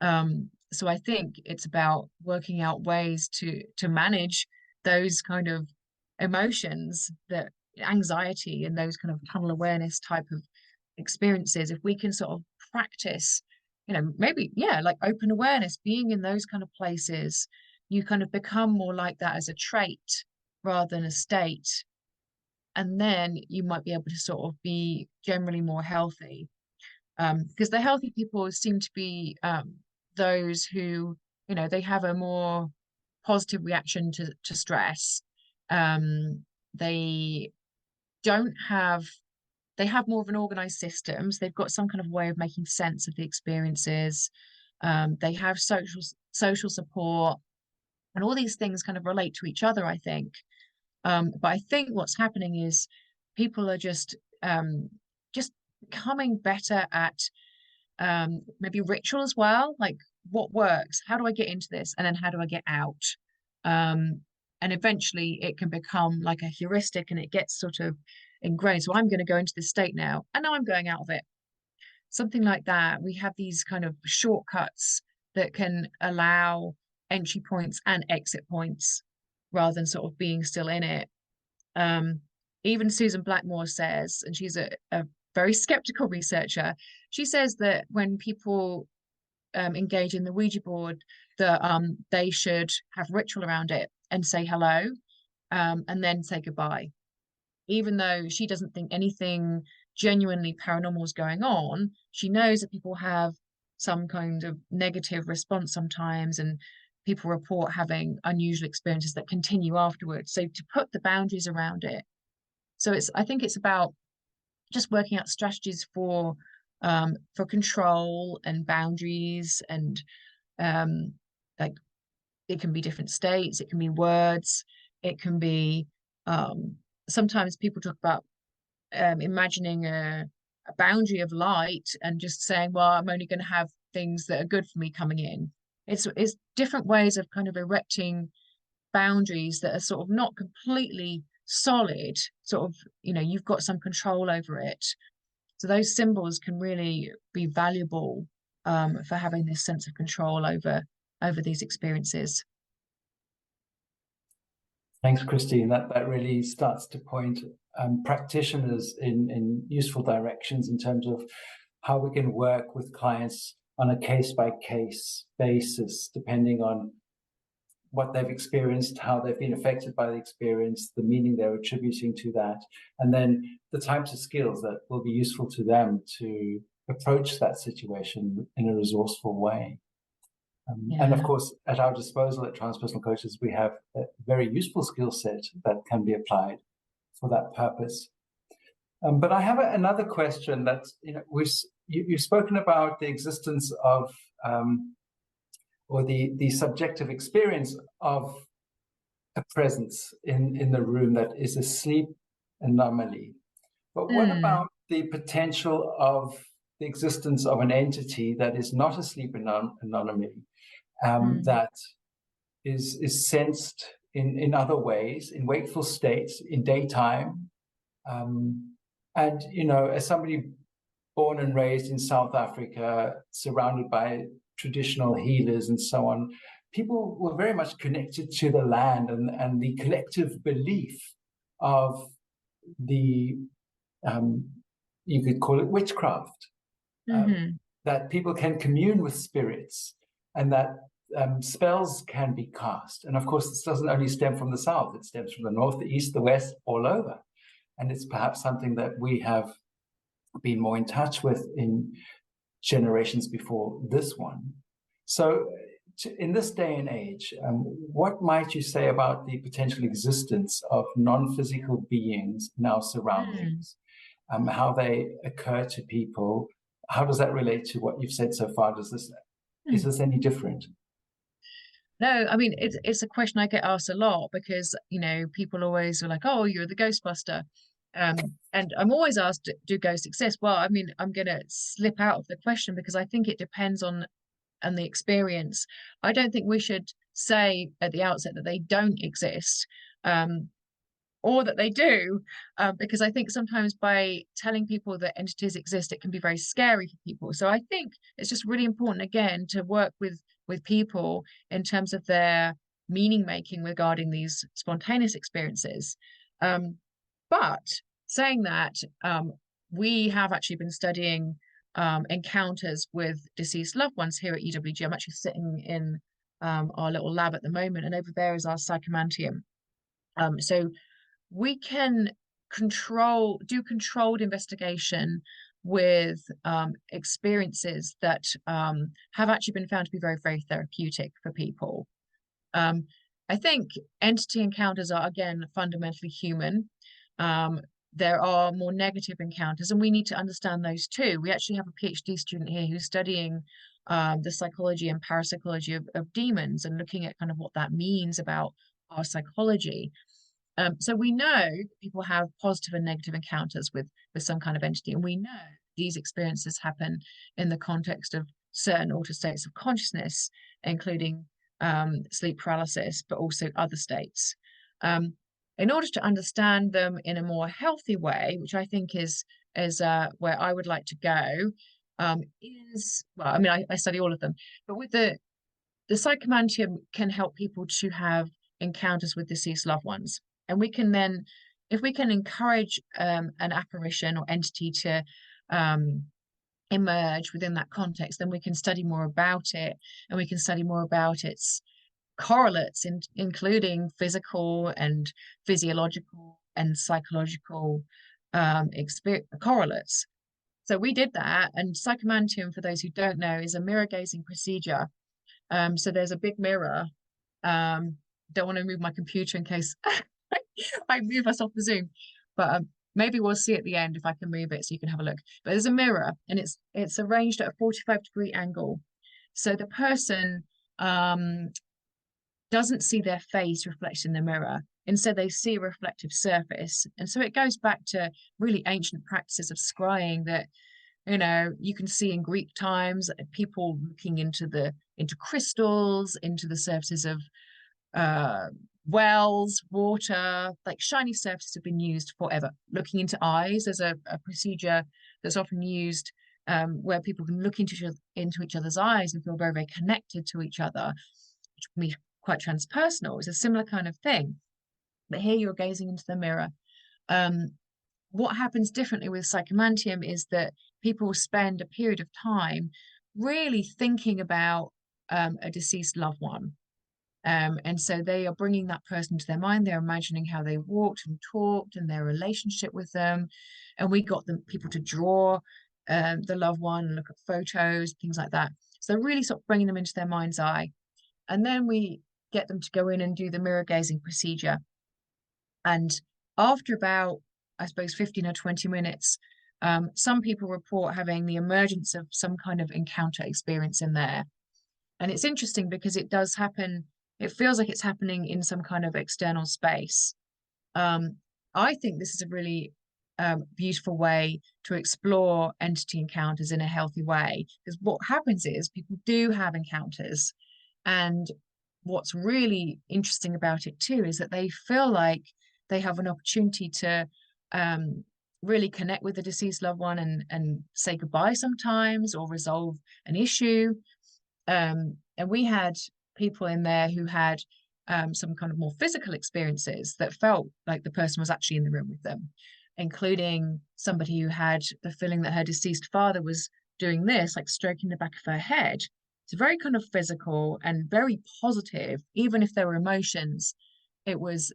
So I think it's about working out ways to manage those kind of emotions, that anxiety and those kind of tunnel awareness type of experiences. If we can sort of practice, you know, maybe, yeah, like open awareness, being in those kind of places, you kind of become more like that as a trait rather than a state. And then you might be able to sort of be generally more healthy. Because the healthy people seem to be those who, you know, they have a more positive reaction to stress. They don't have, they have more of an organized system. So they've got some kind of way of making sense of the experiences. They have social support, and all these things kind of relate to each other, I think. But I think what's happening is people are just becoming better at maybe ritual as well, like what works, how do I get into this, and then how do I get out? And eventually it can become like a heuristic, and it gets sort of ingrained. So I'm going to go into this state now, and now I'm going out of it. Something like that. We have these kind of shortcuts that can allow entry points and exit points rather than sort of being still in it. Even Susan Blackmore says, and she's a very skeptical researcher, she says that when people engage in the Ouija board, that they should have ritual around it and say hello, and then say goodbye. Even though she doesn't think anything genuinely paranormal is going on, she knows that people have some kind of negative response sometimes, and people report having unusual experiences that continue afterwards. So to put the boundaries around it. So I think it's about just working out strategies for for control and boundaries, and like it can be different states, it can be words, it can be sometimes people talk about imagining a boundary of light and just saying, well, I'm only going to have things that are good for me coming in. It's different ways of kind of erecting boundaries that are sort of not completely solid, sort of, you've got some control over it. So those symbols can really be valuable for having this sense of control over these experiences. Thanks, Christine. That really starts to point practitioners in useful directions in terms of how we can work with clients on a case-by-case basis, depending on what they've experienced, how they've been affected by the experience, the meaning they're attributing to that, and then the types of skills that will be useful to them to approach that situation in a resourceful way. And of course, at our disposal at Transpersonal Coaches, we have a very useful skill set that can be applied for that purpose. But I have another question that, you've spoken about the existence of, or the subjective experience of a presence in the room that is a sleep anomaly. But what about the potential of the existence of an entity that is not a sleep anomaly, that is sensed in other ways, in wakeful states, in daytime? And, as somebody born and raised in South Africa, surrounded by traditional healers and so on, people were very much connected to the land and the collective belief of the, you could call it witchcraft, that people can commune with spirits and that spells can be cast. And of course, this doesn't only stem from the South, it stems from the North, the East, the West, all over. And it's perhaps something that we have been more in touch with in generations before this one. So in this day and age, what might you say about the potential existence of non-physical beings in our surroundings, how they occur to people? How does that relate to what you've said so far? Is this any different? No, I mean, it's a question I get asked a lot because, people always are like, oh, you're the Ghostbuster. And I'm always asked, do ghosts exist? Well, I mean, I'm going to slip out of the question because I think it depends on the experience. I don't think we should say at the outset that they don't exist, or that they do, because I think sometimes by telling people that entities exist, it can be very scary for people. So I think it's just really important, again, to work with people in terms of their meaning making regarding these spontaneous experiences. But saying that, we have actually been studying encounters with deceased loved ones here at EWG. I'm actually sitting in our little lab at the moment, and over there is our psychomantium. So we can do controlled investigation with experiences that have actually been found to be very, very therapeutic for people. I think entity encounters are, again, fundamentally human. There are more negative encounters, and we need to understand those too. We actually have a PhD student here who's studying the psychology and parapsychology of demons and looking at kind of what that means about our psychology. So we know people have positive and negative encounters with some kind of entity, and we know these experiences happen in the context of certain altered states of consciousness, including sleep paralysis, but also other states. In order to understand them in a more healthy way, which I think is where I would like to go, well, I mean, I study all of them, but with the psychomantium can help people to have encounters with deceased loved ones. And we can then, if we can encourage an apparition or entity to emerge within that context, then we can study more about it, and we can study more about its correlates, including physical and physiological and psychological correlates. So we did that, and psychomantium, for those who don't know, is a mirror gazing procedure. So there's a big mirror. Don't want to move my computer in case I move us off the Zoom, but maybe we'll see at the end if I can move it so you can have a look. But there's a mirror, and it's arranged at a 45-degree angle. So the person doesn't see their face reflected in the mirror. Instead, they see a reflective surface. And so it goes back to really ancient practices of scrying that, you know, you can see in Greek times, people looking into crystals, into the surfaces of wells, water, like shiny surfaces have been used forever. Looking into eyes, there's a procedure that's often used where people can look into each other's eyes and feel very, very connected to each other, which can be quite transpersonal. It's a similar kind of thing. But here you're gazing into the mirror. What happens differently with psychomantium is that people spend a period of time really thinking about a deceased loved one. And so they are bringing that person to their mind. They're imagining how they walked and talked and their relationship with them. And we got people to draw the loved one and look at photos, things like that. So they're really sort of bringing them into their mind's eye. And then we get them to go in and do the mirror gazing procedure. And after about, I suppose, 15 or 20 minutes, some people report having the emergence of some kind of encounter experience in there. And it's interesting because it does happen. It feels like it's happening in some kind of external space. I think this is a really beautiful way to explore entity encounters in a healthy way. Because what happens is people do have encounters. And what's really interesting about it too is that they feel like they have an opportunity to really connect with the deceased loved one and say goodbye sometimes, or resolve an issue. And we had people in there who had some kind of more physical experiences that felt like the person was actually in the room with them, including somebody who had the feeling that her deceased father was doing this, like stroking the back of her head. It's very kind of physical and very positive, even if there were emotions. It was,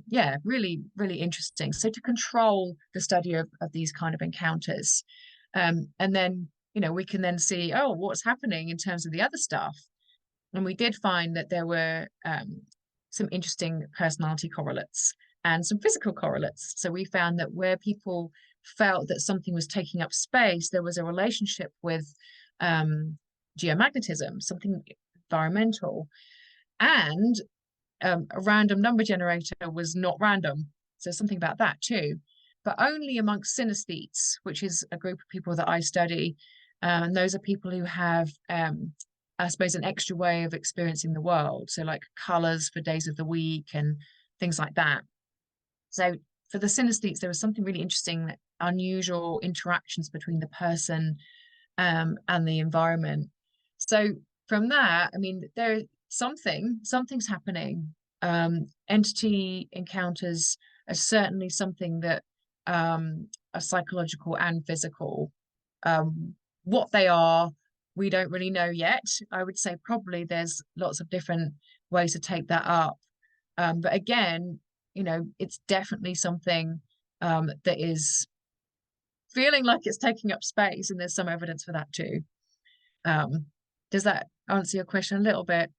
yeah, really, really interesting. So to control the study of these kind of encounters. And then, you know, we can then see, oh, what's happening in terms of the other stuff. And we did find that there were some interesting personality correlates and some physical correlates. So we found that where people felt that something was taking up space, there was a relationship with geomagnetism, something environmental. And a random number generator was not random. So something about that too, but only amongst synesthetes, which is a group of people that I study. And those are people who have, I suppose, an extra way of experiencing the world. So like colors for days of the week and things like that. So for the synesthetes, there was something really interesting, unusual interactions between the person and the environment. So from that, I mean, something's happening. Entity encounters are certainly something that are psychological and physical. What they are, we don't really know yet. I would say probably there's lots of different ways to take that up. But again, you know, it's definitely something that is feeling like it's taking up space, and there's some evidence for that too. Does that answer your question a little bit?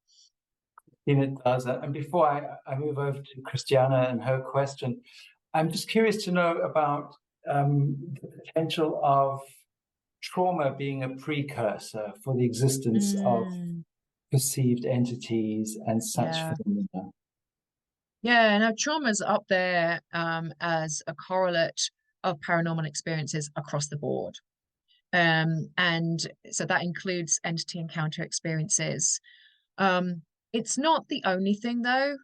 It does. And before I move over to Christiana and her question, I'm just curious to know about the potential of trauma being a precursor for the existence of perceived entities and such phenomena. Yeah, now trauma's up there as a correlate of paranormal experiences across the board. And so that includes entity encounter experiences. It's not the only thing though.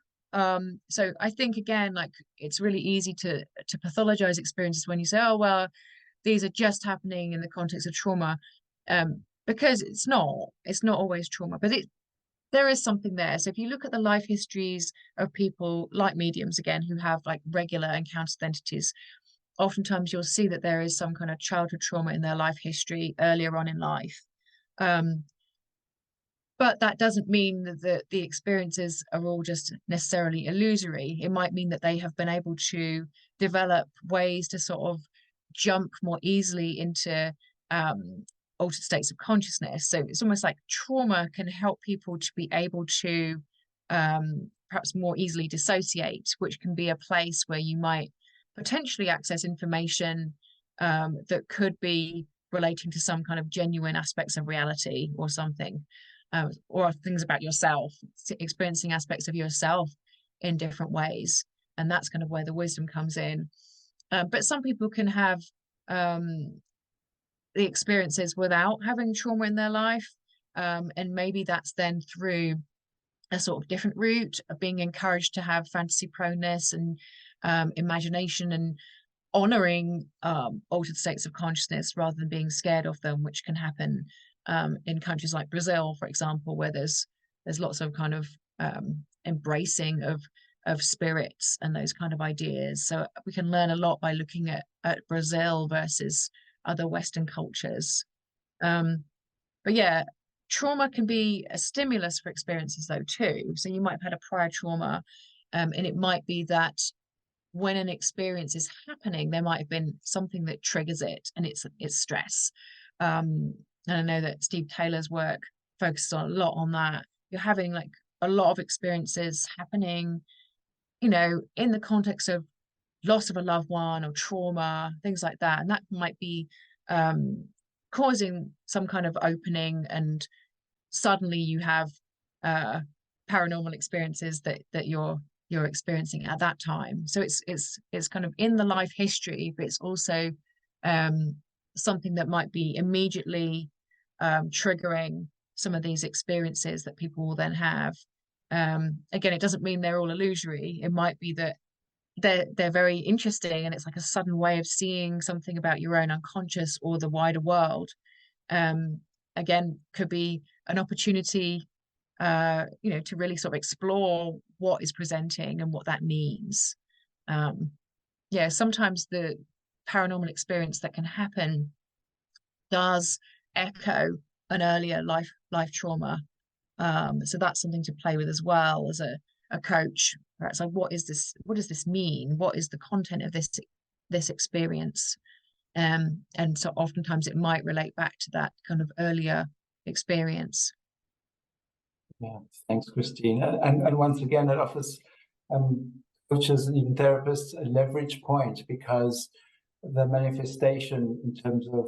So I think again, like it's really easy to pathologize experiences when you say, oh, well, these are just happening in the context of trauma. Because it's not always trauma, but there is something there. So if you look at the life histories of people like mediums again, who have like regular encounters with entities, oftentimes you'll see that there is some kind of childhood trauma in their life history earlier on in life. But that doesn't mean that the experiences are all just necessarily illusory. It might mean that they have been able to develop ways to sort of jump more easily into altered states of consciousness. So it's almost like trauma can help people to be able to perhaps more easily dissociate, which can be a place where you might potentially access information that could be relating to some kind of genuine aspects of reality or something, or things about yourself, experiencing aspects of yourself in different ways. And that's kind of where the wisdom comes in. But some people can have the experiences without having trauma in their life. And maybe that's then through a sort of different route of being encouraged to have fantasy proneness and imagination and honoring altered states of consciousness rather than being scared of them, which can happen in countries like Brazil, for example, where there's lots of kind of embracing of spirits and those kind of ideas. So we can learn a lot by looking at Brazil versus other Western cultures. But yeah, trauma can be a stimulus for experiences though too. So you might have had a prior trauma, and it might be that when an experience is happening, there might have been something that triggers it, and it's stress. And I know that Steve Taylor's work focuses a lot on that. You're having like a lot of experiences happening, you know, in the context of loss of a loved one or trauma, things like that. And that might be causing some kind of opening, and suddenly you have paranormal experiences that you're experiencing at that time. So it's kind of in the life history, but it's also something that might be immediately triggering some of these experiences that people will then have. Again, it doesn't mean they're all illusory. It might be that they're very interesting, and it's like a sudden way of seeing something about your own unconscious or the wider world. Again, could be an opportunity you know, to really sort of explore what is presenting and what that means. Yeah, sometimes the paranormal experience that can happen does echo an earlier life trauma. So that's something to play with as well as a coach. It's like, what does this mean? What is the content of this experience? And so oftentimes it might relate back to that kind of earlier experience. Yeah, thanks, Christine. And once again, it offers coaches and even therapists a leverage point, because the manifestation in terms of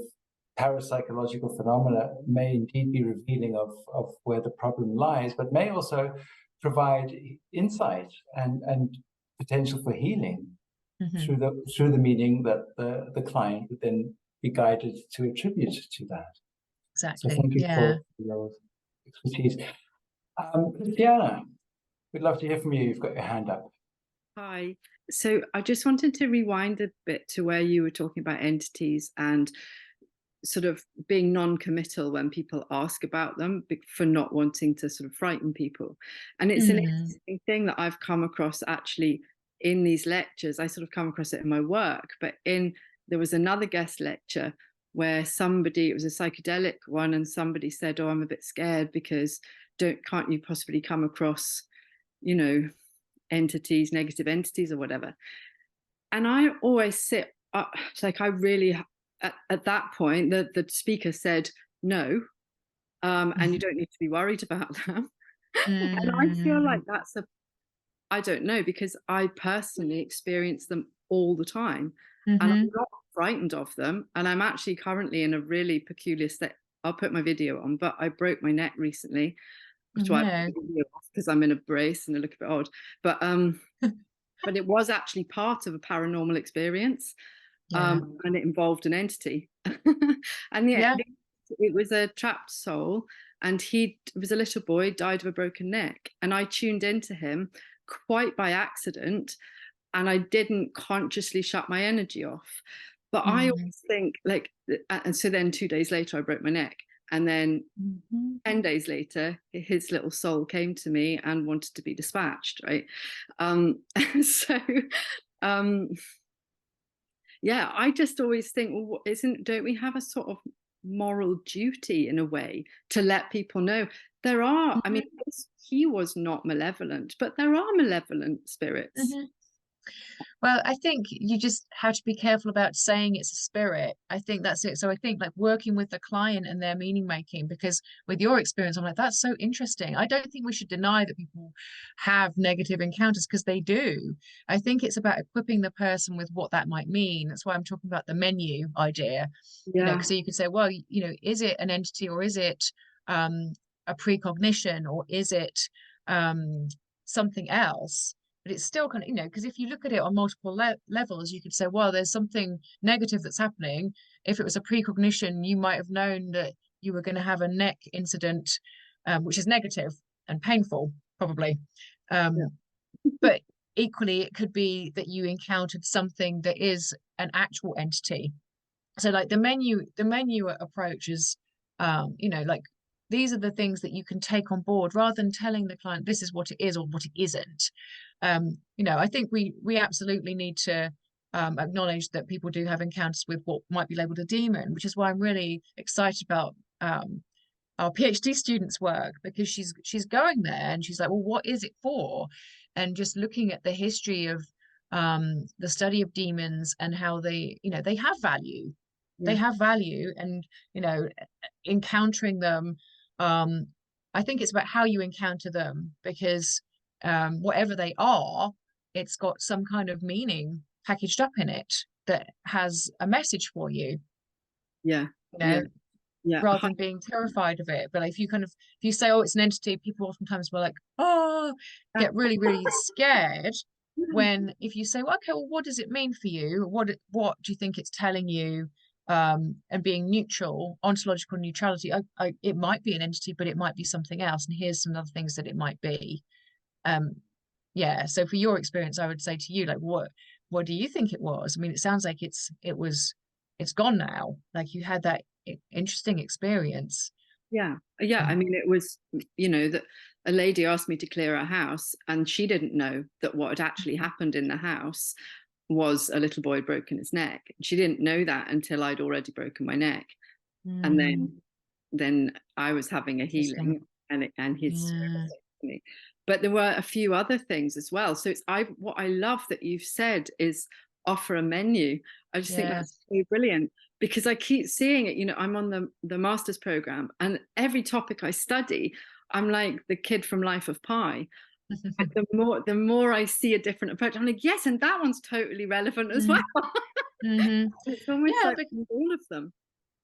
parapsychological phenomena may indeed be revealing of where the problem lies, but may also provide insight and potential for healing through the meaning that the client would then be guided to attribute to that. Exactly. So thank you for your expertise. Christiana, we'd love to hear from you. You've got your hand up. Hi. So I just wanted to rewind a bit to where you were talking about entities and sort of being non-committal when people ask about them for not wanting to sort of frighten people. And it's an interesting thing that I've come across actually in these lectures. I sort of come across it in my work, but there was another guest lecture where it was a psychedelic one, and somebody said, "Oh, I'm a bit scared because can't you possibly come across, you know, entities, negative entities or whatever?" And I always sit like, I really at that point the speaker said no, and you don't need to be worried about them. And I feel like I don't know, because I personally experience them all the time, and I'm not frightened of them. And I'm actually currently in a really peculiar state. I'll put my video on, but I broke my neck recently, which why because I'm in a brace and I look a bit odd, but but it was actually part of a paranormal experience, and it involved an entity. And it was a trapped soul, and he was a little boy, died of a broken neck, and I tuned into him quite by accident, and I didn't consciously shut my energy off. But I always think like, and so then 2 days later I broke my neck, and then 10 days later, his little soul came to me and wanted to be dispatched, right? Yeah, I just always think, well, don't we have a sort of moral duty in a way to let people know there are, I mean, he was not malevolent, but there are malevolent spirits. Well, I think you just have to be careful about saying it's a spirit. I think that's it. So I think like working with the client and their meaning making, because with your experience, I'm like, that's so interesting. I don't think we should deny that people have negative encounters, because they do. I think it's about equipping the person with what that might mean. That's why I'm talking about the menu idea. Yeah. So you could say, well, is it an entity, or is it a precognition, or is it something else? But it's still kind of, because if you look at it on multiple levels, you could say, well, there's something negative that's happening. If it was a precognition, you might have known that you were going to have a neck incident, which is negative and painful, probably. But equally, it could be that you encountered something that is an actual entity. So like the menu approach is, like these are the things that you can take on board, rather than telling the client this is what it is or what it isn't. I think we absolutely need to acknowledge that people do have encounters with what might be labeled a demon, which is why I'm really excited about our PhD students' work, because she's going there and she's like, well, what is it for? And just looking at the history of the study of demons and how they have value. They have value, and encountering them, I think it's about how you encounter them, because whatever they are, it's got some kind of meaning packaged up in it that has a message for you. Rather than being terrified of it. But if you say, oh, it's an entity, people oftentimes were like, oh, get really, really scared. When if you say, well, okay, well, what does it mean for you? What do you think it's telling you? And being neutral, ontological neutrality, it might be an entity, but it might be something else. And here's some other things that it might be. So for your experience, I would say to you, like, what do you think it was? I mean, it sounds like it's gone now. Like you had that interesting experience. I mean, it was, that a lady asked me to clear her house, and she didn't know that what had actually happened in the house was a little boy had broken his neck. She didn't know that until I'd already broken my neck. And then I was having a healing, and his me. But there were a few other things as well. So what I love that you've said is offer a menu. I just think that's so brilliant, because I keep seeing it. I'm on the master's program, and every topic I study, I'm like the kid from Life of Pi. The more I see a different approach, I'm like, yes, and that one's totally relevant as well. It's almost like all of them.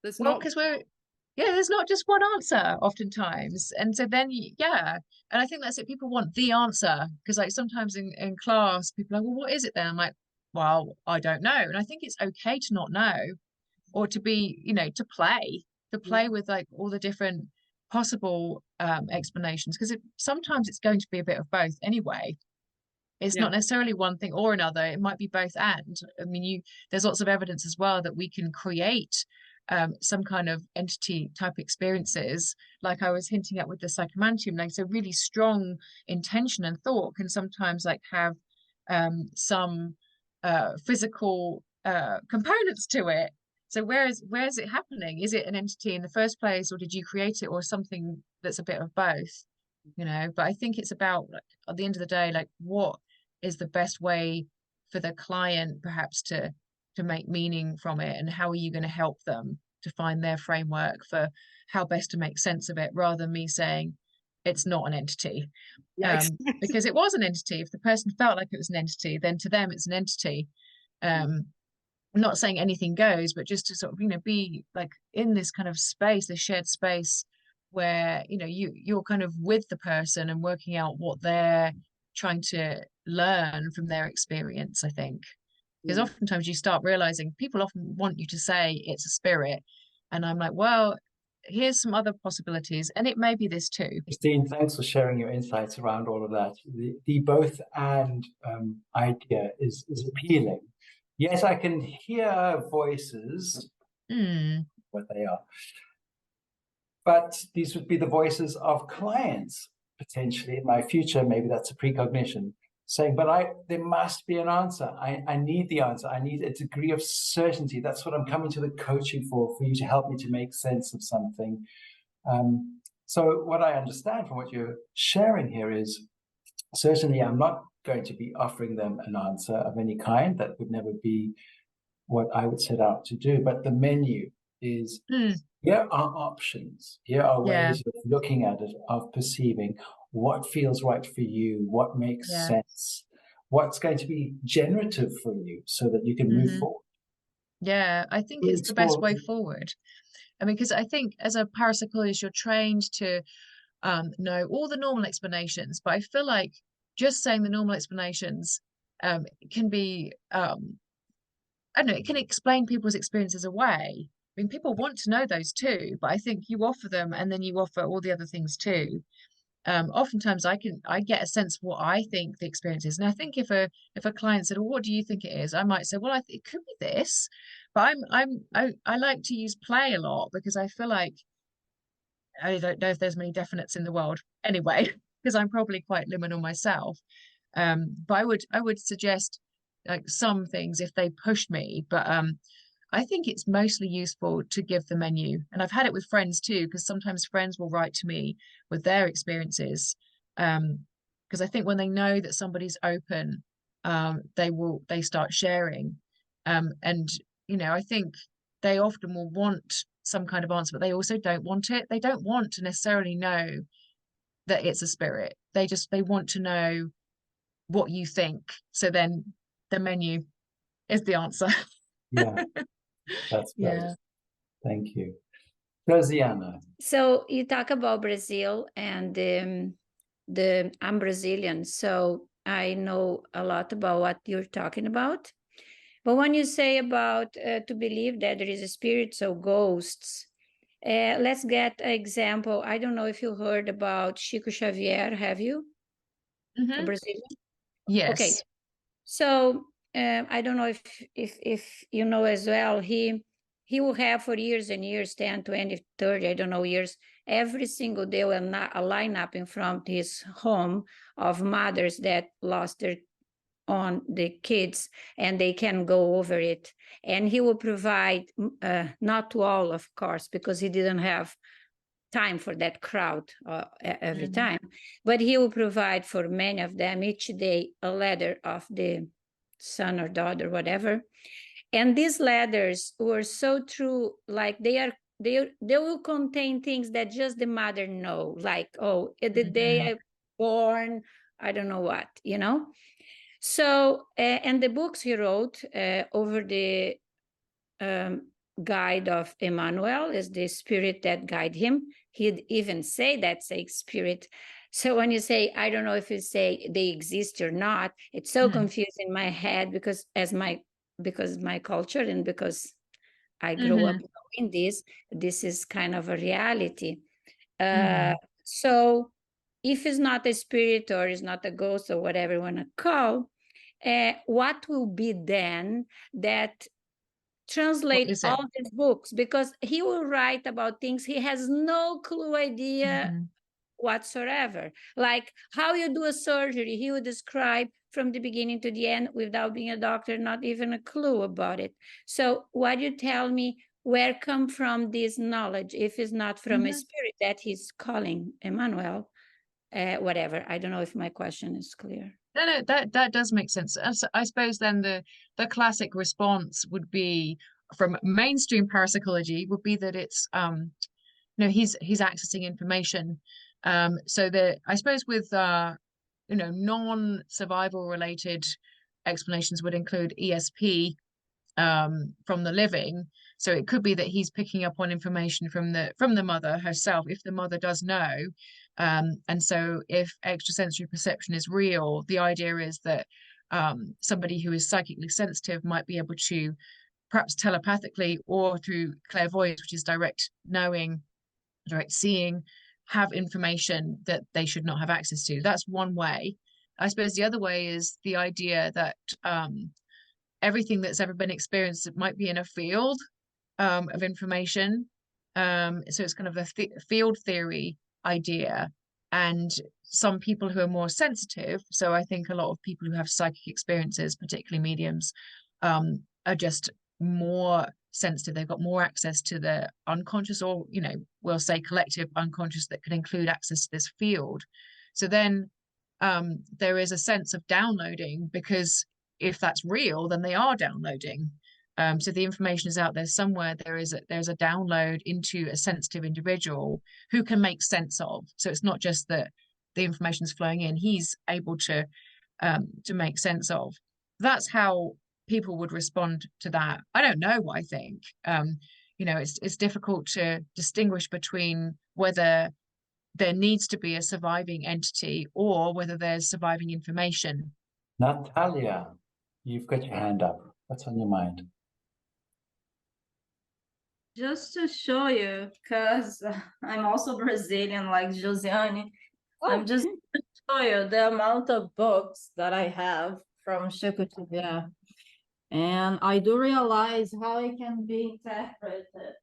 There's not just one answer oftentimes. And so then and I think that's it. People want the answer, because like sometimes in class people are like, well, what is it then? I'm like, well, I don't know. And I think it's okay to not know, or to be, to play with like all the different possible explanations, because sometimes it's going to be a bit of both anyway. It's not necessarily one thing or another. It might be both. And I mean, there's lots of evidence as well that we can create some kind of entity type experiences, like I was hinting at with the psychomantium. Like, so really strong intention and thought can sometimes like have some physical components to it. So where's it happening? Is it an entity in the first place, or did you create it, or something that's a bit of both? But I think it's about, like, at the end of the day, like, what is the best way for the client perhaps to make meaning from it, and how are you going to help them to find their framework for how best to make sense of it, rather than me saying it's not an entity. Because it was an entity. If the person felt like it was an entity, then to them it's an entity. I'm not saying anything goes, but just to sort of, be like in this kind of space, this shared space where, you're kind of with the person and working out what they're trying to learn from their experience, I think. Because oftentimes you start realizing people often want you to say it's a spirit. And I'm like, well, here's some other possibilities. And it may be this too. Christine, thanks for sharing your insights around all of that. The both and idea is appealing. Yes, I can hear voices, what they are. But these would be the voices of clients, potentially in my future. Maybe that's a precognition, saying, but there must be an answer. I need the answer. I need a degree of certainty. That's what I'm coming to the coaching for you to help me to make sense of something. So what I understand from what you're sharing here is, certainly I'm not going to be offering them an answer of any kind. That would never be what I would set out to do. But the menu is, here are options. Here are ways of looking at it, of perceiving what feels right for you, what makes sense, what's going to be generative for you so that you can move forward. Yeah, I think it's the best way forward. I mean, because I think as a parapsychologist, you're trained to know all the normal explanations, but I feel like just saying the normal explanations can be, I don't know, it can explain people's experiences away. I mean, people want to know those too, but I think you offer them and then you offer all the other things too. Oftentimes I get a sense of what I think the experience is. And I think if a client said, well, what do you think it is? I might say, well, it could be this, but I like to use play a lot because I feel like I don't know if there's many definites in the world anyway, because I'm probably quite liminal myself. But I would suggest like some things if they push me, but I think it's mostly useful to give the menu. And I've had it with friends too, because sometimes friends will write to me with their experiences. Because I think when they know that somebody's open, they start sharing. And I think they often will want some kind of answer, but they also don't want it. They don't want to necessarily know that it's a spirit. They want to know what you think. So then the menu is the answer. Yeah, that's great. Thank you. Rosianna. So you talk about Brazil, and I'm Brazilian, so I know a lot about what you're talking about. But when you say about to believe that there is a spirits or ghosts, let's get an example. I don't know if you heard about Chico Xavier, have you? A Brazilian? Yes. Okay. So I don't know if you know as well, he will have for years and years, 10, 20, 30, I don't know, years, every single day a lineup in front of his home of mothers that lost their on the kids, and they can go over it. And he will provide, not to all, of course, because he didn't have time for that crowd every time, but he will provide for many of them each day a letter of the son or daughter, whatever. And these letters were so true, like they will contain things that just the mother know, like, oh, the day I born, I don't know what, So, and the books he wrote over the guide of Emmanuel is the spirit that guide him. He'd even say that's a spirit. So when you say, I don't know if you say they exist or not, it's so confusing in my head because my culture and because I grew up knowing this is kind of a reality. So if it's not a spirit or it's not a ghost or whatever you want to call, what will be then that translate all these books? Because he will write about things he has no clue idea whatsoever. Like how you do a surgery, he would describe from the beginning to the end without being a doctor, not even a clue about it. So what you tell me, where come from this knowledge if it's not from a spirit that he's calling Emmanuel? Whatever. I don't know if my question is clear. No, that does make sense. I suppose then the classic response would be from mainstream parapsychology would be that it's he's accessing information. So that I suppose with non-survival related explanations would include ESP from the living. So it could be that he's picking up on information from the mother herself, if the mother does know. And so if extrasensory perception is real, the idea is that somebody who is psychically sensitive might be able to, perhaps telepathically or through clairvoyance, which is direct knowing, direct seeing, have information that they should not have access to. That's one way. I suppose the other way is the idea that everything that's ever been experienced might be in a field of information. So it's kind of a field theory idea. And some people who are more sensitive, so I think a lot of people who have psychic experiences, particularly mediums, are just more sensitive. They've got more access to the unconscious, or we'll say collective unconscious, that could include access to this field. So then there is a sense of downloading, because if that's real, then they are downloading. So the information is out there somewhere. There's a download into a sensitive individual who can make sense of. So it's not just that the information is flowing in; he's able to make sense of. That's how people would respond to that. I don't know what I think. It's difficult to distinguish between whether there needs to be a surviving entity or whether there's surviving information. Natalia, you've got your hand up. What's on your mind? Just to show you, because I'm also Brazilian like Josiane, I'm just to show you the amount of books that I have from Chico Xavier. And I do realize how it can be interpreted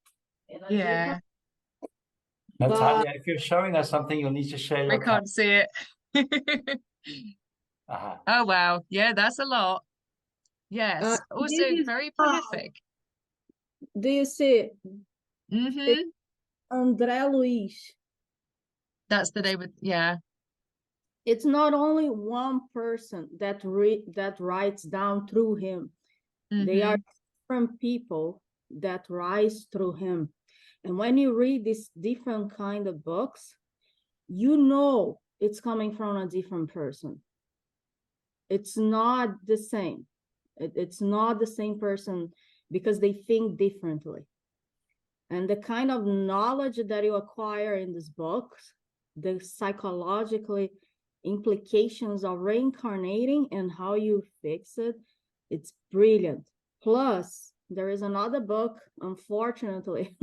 in a different. Natalia, if you're showing us something, you'll need to share your. We can't see it. Oh, wow. Yeah, that's a lot. Yes. Also very prolific. Do you see? Mm-hmm. André Luiz. That's the name of, yeah. It's not only one person that writes down through him. Mm-hmm. They are different people that rise through him. And when you read these different kind of books, you know it's coming from a different person. It's not the same. It's not the same person because they think differently. And the kind of knowledge that you acquire in these books, the psychological implications of reincarnating and how you fix it, it's brilliant. Plus, there is another book, unfortunately,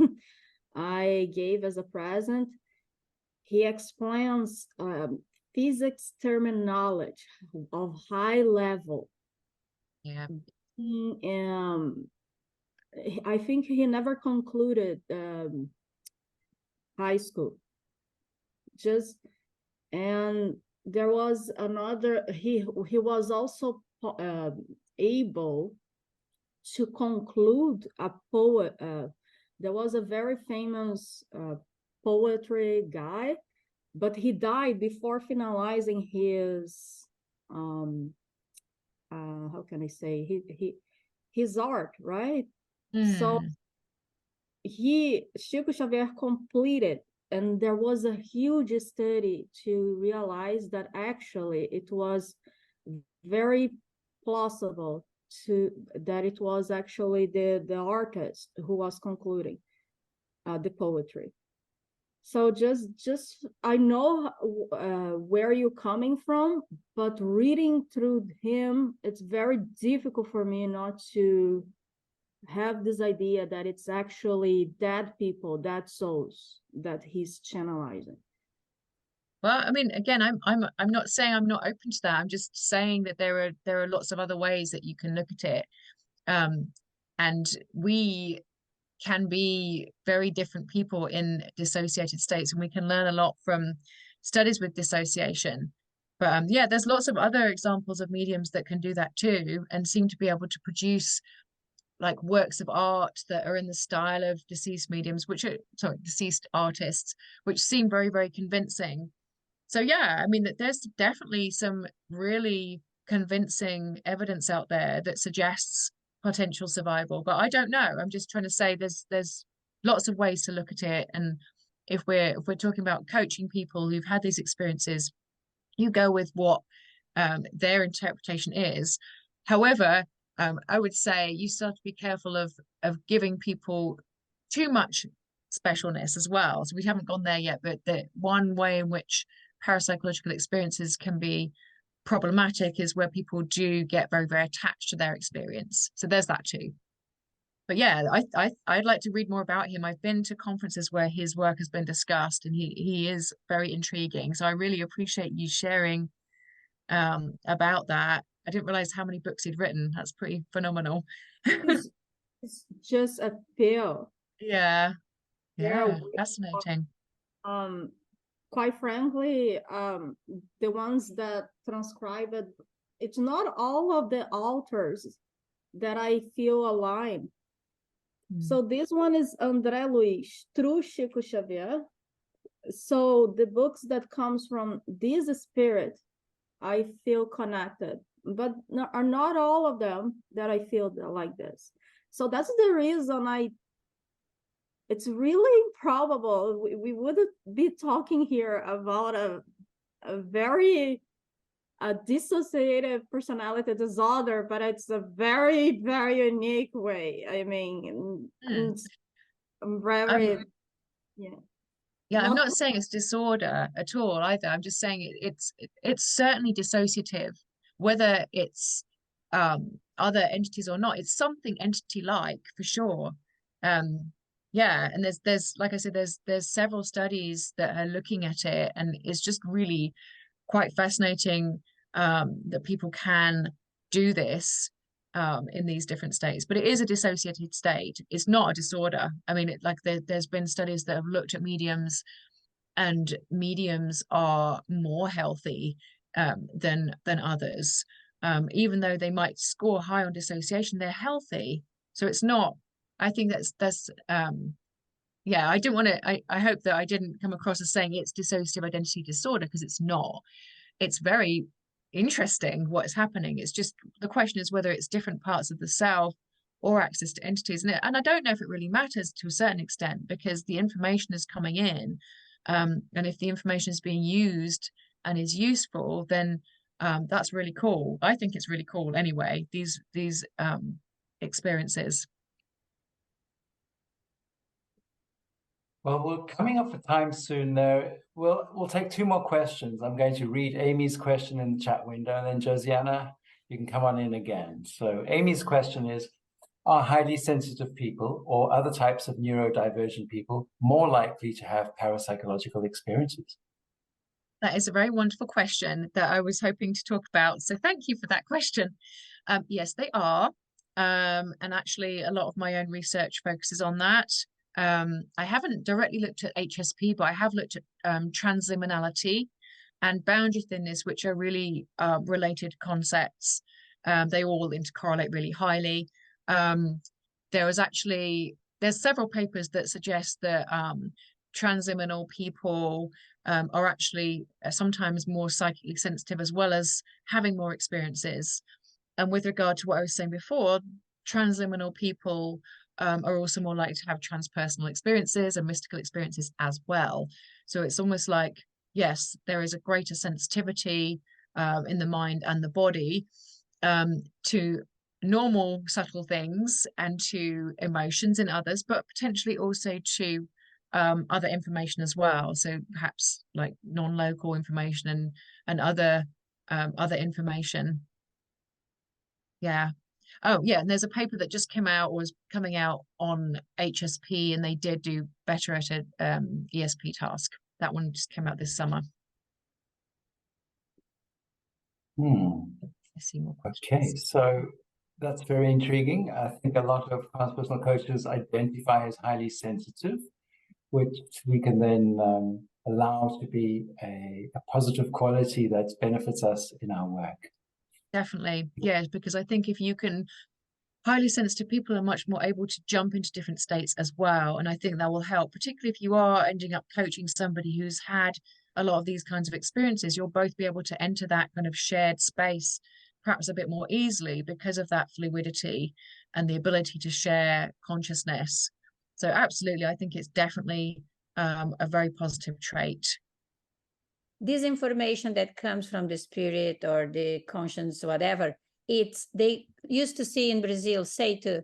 I gave as a present. He explains physics terminology of high level. Yeah. I think he never concluded high school. And there was another, he was also able to conclude a poet. There was a very famous poetry guy, but he died before finalizing his how can I say, his art, right? So Chico Xavier completed, and there was a huge study to realize that actually it was very plausible that it was actually the artist who was concluding the poetry. So just I know where you're coming from, but reading through him, it's very difficult for me not to have this idea that it's actually dead people, dead souls that he's channelizing. Well, I mean, again, I'm not saying I'm not open to that. I'm just saying that there are lots of other ways that you can look at it, and we can be very different people in dissociated states, and we can learn a lot from studies with dissociation. But yeah, there's lots of other examples of mediums that can do that too, and seem to be able to produce like works of art that are in the style of deceased mediums, deceased artists, which seem very, very convincing. So yeah, I mean, there's definitely some really convincing evidence out there that suggests potential survival, but I don't know. I'm just trying to say there's lots of ways to look at it, and if we're talking about coaching people who've had these experiences, you go with what their interpretation is. However, I would say you still have to be careful of giving people too much specialness as well. So we haven't gone there yet, but the one way in which parapsychological experiences can be problematic is where people do get very, very attached to their experience. So there's that too. But yeah, I'd like to read more about him. I've been to conferences where his work has been discussed, and he is very intriguing. So I really appreciate you sharing about that. I didn't realize how many books he'd written. That's pretty phenomenal. It's just a pill. Yeah, fascinating. Quite frankly, the ones that transcribe it, it's not all of the authors that I feel aligned. So this one is André Luiz through Chico Xavier. So the books that comes from this spirit I feel connected, but are not all of them that I feel like this. So that's the reason it's really improbable. We wouldn't be talking here about a very dissociative personality disorder, but it's a very, very unique way. I mean, I'm very, yeah. Yeah, I'm not saying it's disorder at all either. I'm just saying it's certainly dissociative, whether it's other entities or not. It's something entity-like for sure. Yeah, and there's like I said, there's several studies that are looking at it, and it's just really quite fascinating that people can do this in these different states. But it is a dissociated state. It's not a disorder. I mean, there's been studies that have looked at mediums, and mediums are more healthy than others. Even though they might score high on dissociation, they're healthy. So it's not. I think that's yeah. I didn't want to. I hope that I didn't come across as saying it's dissociative identity disorder, because it's not. It's very interesting what is happening. It's just the question is whether it's different parts of the self or access to entities. And I don't know if it really matters to a certain extent, because the information is coming in. And if the information is being used and is useful, then that's really cool. I think it's really cool anyway, these experiences. Well, we're coming up for time soon, though. We'll take two more questions. I'm going to read Amy's question in the chat window, and then Josiana, you can come on in again. So Amy's question is, are highly sensitive people or other types of neurodivergent people more likely to have parapsychological experiences? That is a very wonderful question that I was hoping to talk about. So thank you for that question. Yes, they are. And actually, a lot of my own research focuses on that. I haven't directly looked at HSP, but I have looked at transliminality and boundary thinness, which are really related concepts. They all intercorrelate really highly. There's several papers that suggest that transliminal people are actually sometimes more psychically sensitive, as well as having more experiences. And with regard to what I was saying before, transliminal people are also more likely to have transpersonal experiences and mystical experiences as well. So it's almost like, yes, there is a greater sensitivity in the mind and the body to normal subtle things and to emotions in others, but potentially also to other information as well. So perhaps like non-local information and other information. Yeah. Oh, yeah. And there's a paper that just came out, or was coming out, on HSP, and they did do better at an ESP task. That one just came out this summer. I see more questions. Okay, so that's very intriguing. I think a lot of transpersonal coaches identify as highly sensitive, which we can then allow to be a positive quality that benefits us in our work. Definitely, yes, because I think if you can, highly sensitive people are much more able to jump into different states as well. And I think that will help, particularly if you are ending up coaching somebody who's had a lot of these kinds of experiences. You'll both be able to enter that kind of shared space perhaps a bit more easily because of that fluidity and the ability to share consciousness. So absolutely, I think it's definitely a very positive trait. This information that comes from the spirit or the conscience, whatever, they used to see in Brazil say to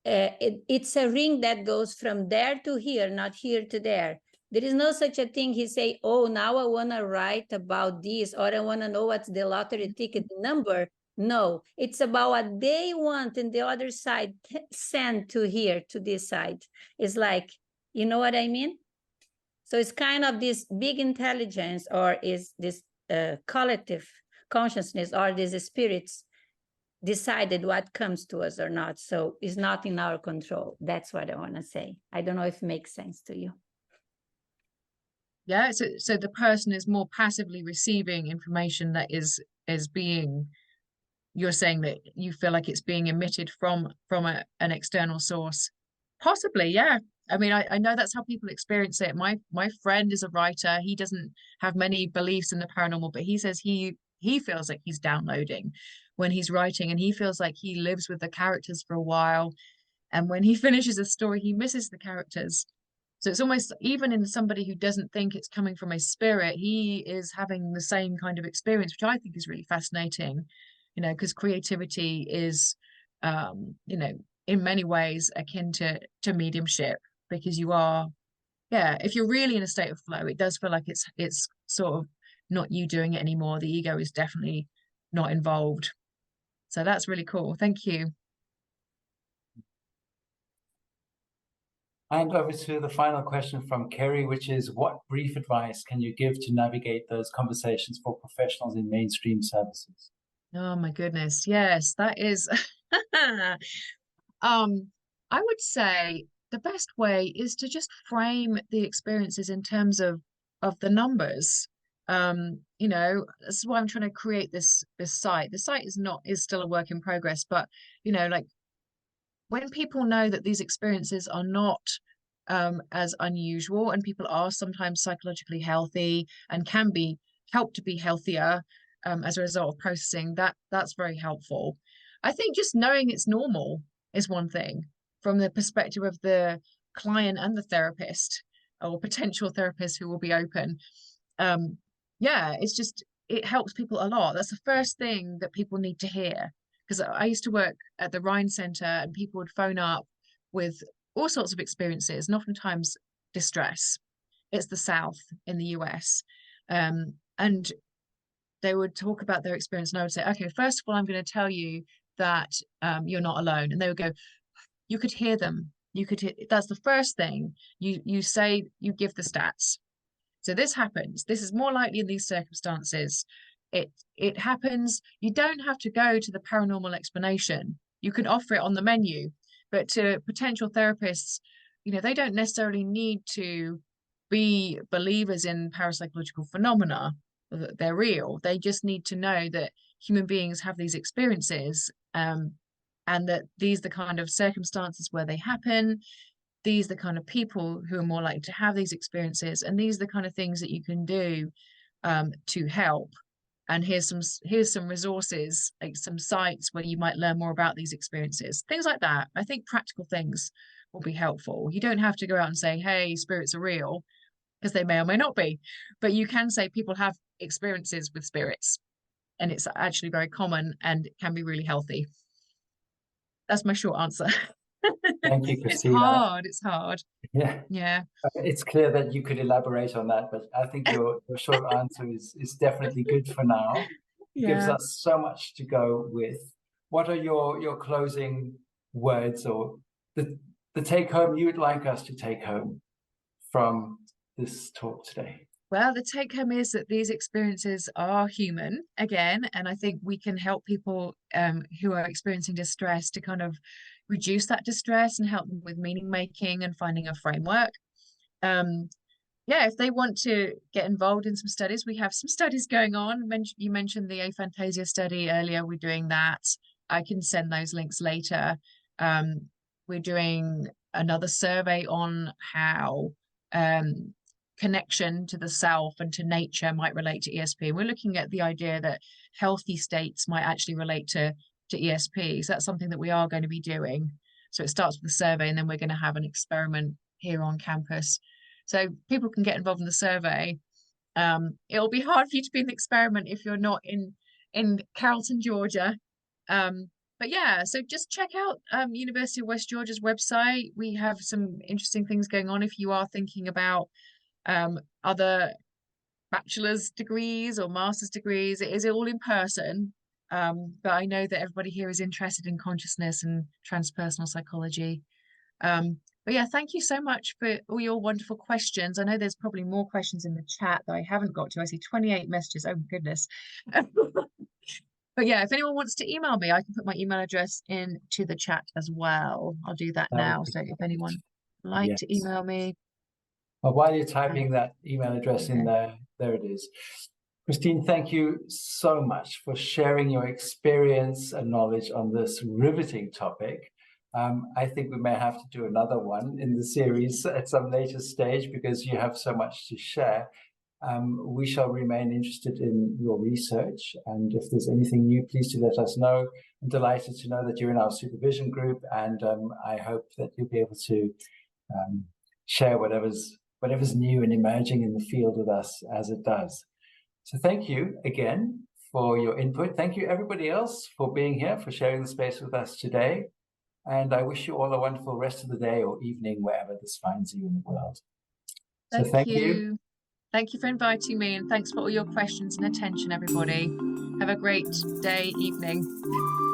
it's a ring that goes from there to here, not here to there. There is no such a thing. He say, oh, now I want to write about this, or I want to know what's the lottery ticket number. No, it's about what they want, and the other side send to here, to this side. It's like, you know what I mean? So it's kind of this big intelligence, or is this collective consciousness, or these spirits decided what comes to us or not. So it's not in our control. That's what I want to say. I don't know if it makes sense to you. Yeah, so the person is more passively receiving information that is being, you're saying that you feel like it's being emitted from an external source. Possibly, yeah. I mean, I know that's how people experience it. My friend is a writer. He doesn't have many beliefs in the paranormal, but he says he he feels like he's downloading when he's writing, and he feels like he lives with the characters for a while, and when he finishes a story he misses the characters. So it's almost, even in somebody who doesn't think it's coming from a spirit, he is having the same kind of experience, which I think is really fascinating, because creativity is in many ways akin to mediumship, because you are, if you're really in a state of flow, it does feel like it's sort of not you doing it anymore. The ego is definitely not involved. So that's really cool. Thank you. And over to the final question from Kerry, which is, what brief advice can you give to navigate those conversations for professionals in mainstream services? Oh my goodness. Yes, that is I would say the best way is to just frame the experiences in terms of the numbers. This is why I'm trying to create this site. The site is still a work in progress, but like, when people know that these experiences are not as unusual, and people are sometimes psychologically healthy and can be helped to be healthier as a result of processing, that's very helpful. I think just knowing it's normal is one thing, from the perspective of the client and the therapist, or potential therapist who will be open. It helps people a lot. That's the first thing that people need to hear. Because I used to work at the Rhine Center, and people would phone up with all sorts of experiences, and oftentimes distress. It's the South in the US. And they would talk about their experience, and I would say, okay, first of all, I'm going to tell you that you're not alone. And they would go, you could hear them. That's the first thing. You say, you give the stats. So this happens. This is more likely in these circumstances. It happens. You don't have to go to the paranormal explanation. You can offer it on the menu. But to potential therapists, they don't necessarily need to be believers in parapsychological phenomena, that they're real. They just need to know that human beings have these experiences, and that these are the kind of circumstances where they happen. These are the kind of people who are more likely to have these experiences, and these are the kind of things that you can do to help. And here's some resources, like some sites where you might learn more about these experiences, things like that. I think practical things will be helpful. You don't have to go out and say, hey, spirits are real, because they may or may not be, but you can say people have experiences with spirits, and it's actually very common and it can be really healthy. That's my short answer. Thank you, Christina. It's hard. Yeah. It's clear that you could elaborate on that, but I think your short answer is definitely good for now. It gives us so much to go with. What are your closing words, or the take home you would like us to take home from this talk today? Well, the take home is that these experiences are human, again, and I think we can help people who are experiencing distress to kind of reduce that distress and help them with meaning making and finding a framework. If they want to get involved in some studies, we have some studies going on. You mentioned the aphantasia study earlier. We're doing that. I can send those links later. We're doing another survey on how connection to the self and to nature might relate to ESP. And we're looking at the idea that healthy states might actually relate to ESP. So that's something that we are going to be doing. So it starts with the survey, and then we're going to have an experiment here on campus. So people can get involved in the survey. It'll be hard for you to be in the experiment if you're not in Carrollton, Georgia. But yeah, so just check out University of West Georgia's website. We have some interesting things going on if you are thinking about other bachelor's degrees or master's degrees. It is all in person, but I know that everybody here is interested in consciousness and transpersonal psychology. But yeah, thank you so much for all your wonderful questions. I know there's probably more questions in the chat that I haven't got to. I see 28 messages. Oh, goodness. But yeah, if anyone wants to email me, I can put my email address into the chat as well. I'll do that now. So if anyone would like to email me. Well, while you're typing that email address in there it is. Christine, thank you so much for sharing your experience and knowledge on this riveting topic. I think we may have to do another one in the series at some later stage, because you have so much to share. we shall remain interested in your research. And if there's anything new, please do let us know. I'm delighted to know that you're in our supervision group, and I hope that you'll be able to share whatever's new and emerging in the field with us as it does. So thank you again for your input. Thank you, everybody else, for being here, for sharing the space with us today. And I wish you all a wonderful rest of the day or evening, wherever this finds you in the world. So thank you. Thank you for inviting me, and thanks for all your questions and attention, everybody. Have a great day, evening.